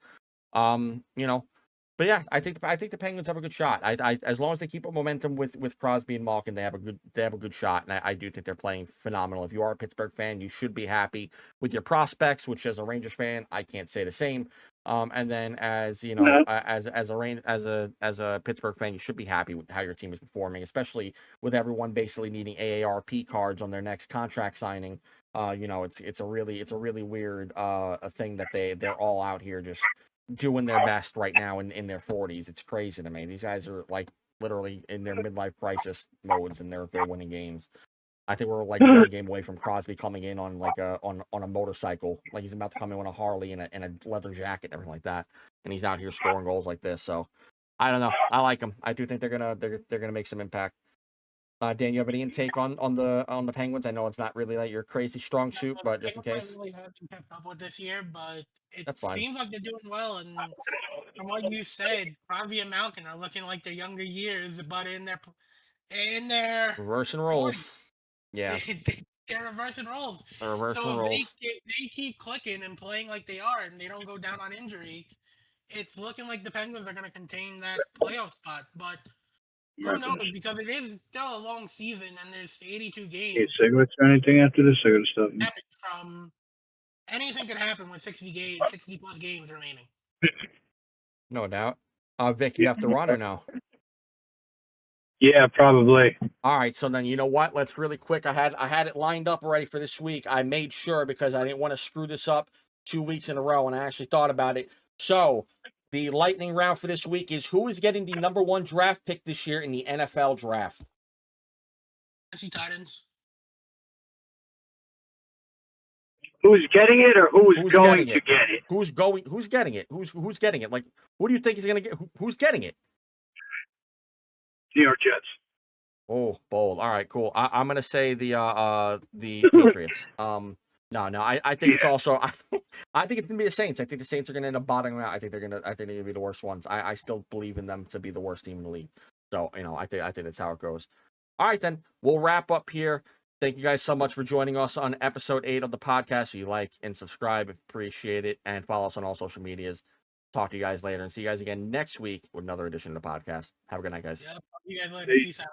But yeah, I think the Penguins have a good shot. I as long as they keep up momentum with Crosby and Malkin, they have a good shot, and I do think they're playing phenomenal. If you are a Pittsburgh fan, you should be happy with your prospects, which as a Rangers fan, I can't say the same. And then as a Pittsburgh fan, you should be happy with how your team is performing, especially with everyone basically needing AARP cards on their next contract signing. It's a really weird thing that they're all out here just doing their best right now in their 40s. It's crazy to me. These guys are like literally in their midlife crisis modes, and they're winning games. I think we're like 1 game away from Crosby coming in on like on a motorcycle, like he's about to come in on a Harley and a leather jacket and everything like that, and he's out here scoring goals like this. So I don't know. I like him. I do think they're gonna make some impact. Dan, you have any intake on the Penguins? I know it's not really like your crazy strong suit, but just in case. I really haven't kept up with this year, but it seems like they're doing well. And from what you said, Crosby and Malkin are looking like their younger years, but in their reversing roles. Yeah, they're reversing roles. So if they keep clicking and playing like they are, and they don't go down on injury, it's looking like the Penguins are going to contain that playoff spot. But who knows? Because it is still a long season, and there's 82 games. Hey, cigarettes or anything after this? I gotta stop. Anything could happen with 60 plus games remaining. No doubt. Vic, you have to run or no? Yeah, probably. All right, so then you know what? Let's really quick. I had it lined up already for this week. I made sure because I didn't want to screw this up 2 weeks in a row, and I actually thought about it. So the lightning round for this week is who is getting the number 1 draft pick this year in the NFL draft? Tennessee Titans. Who's getting it, or who's going to get it? Who's getting it? Who's getting it? Like, who do you think is going to get? Who's getting it? New York Jets. Oh, bold. All right, cool. I'm going to say the Patriots. No. I think it's also. I think it's gonna be the Saints. I think the Saints are gonna end up bottoming out. I think they're gonna be the worst ones. I still believe in them to be the worst team in the league. So I think that's how it goes. All right, then we'll wrap up here. Thank you guys so much for joining us on episode 8 of the podcast. If you like and subscribe, appreciate it, and follow us on all social medias. Talk to you guys later, and see you guys again next week with another edition of the podcast. Have a good night, guys. Yeah, talk to you guys later. Peace out.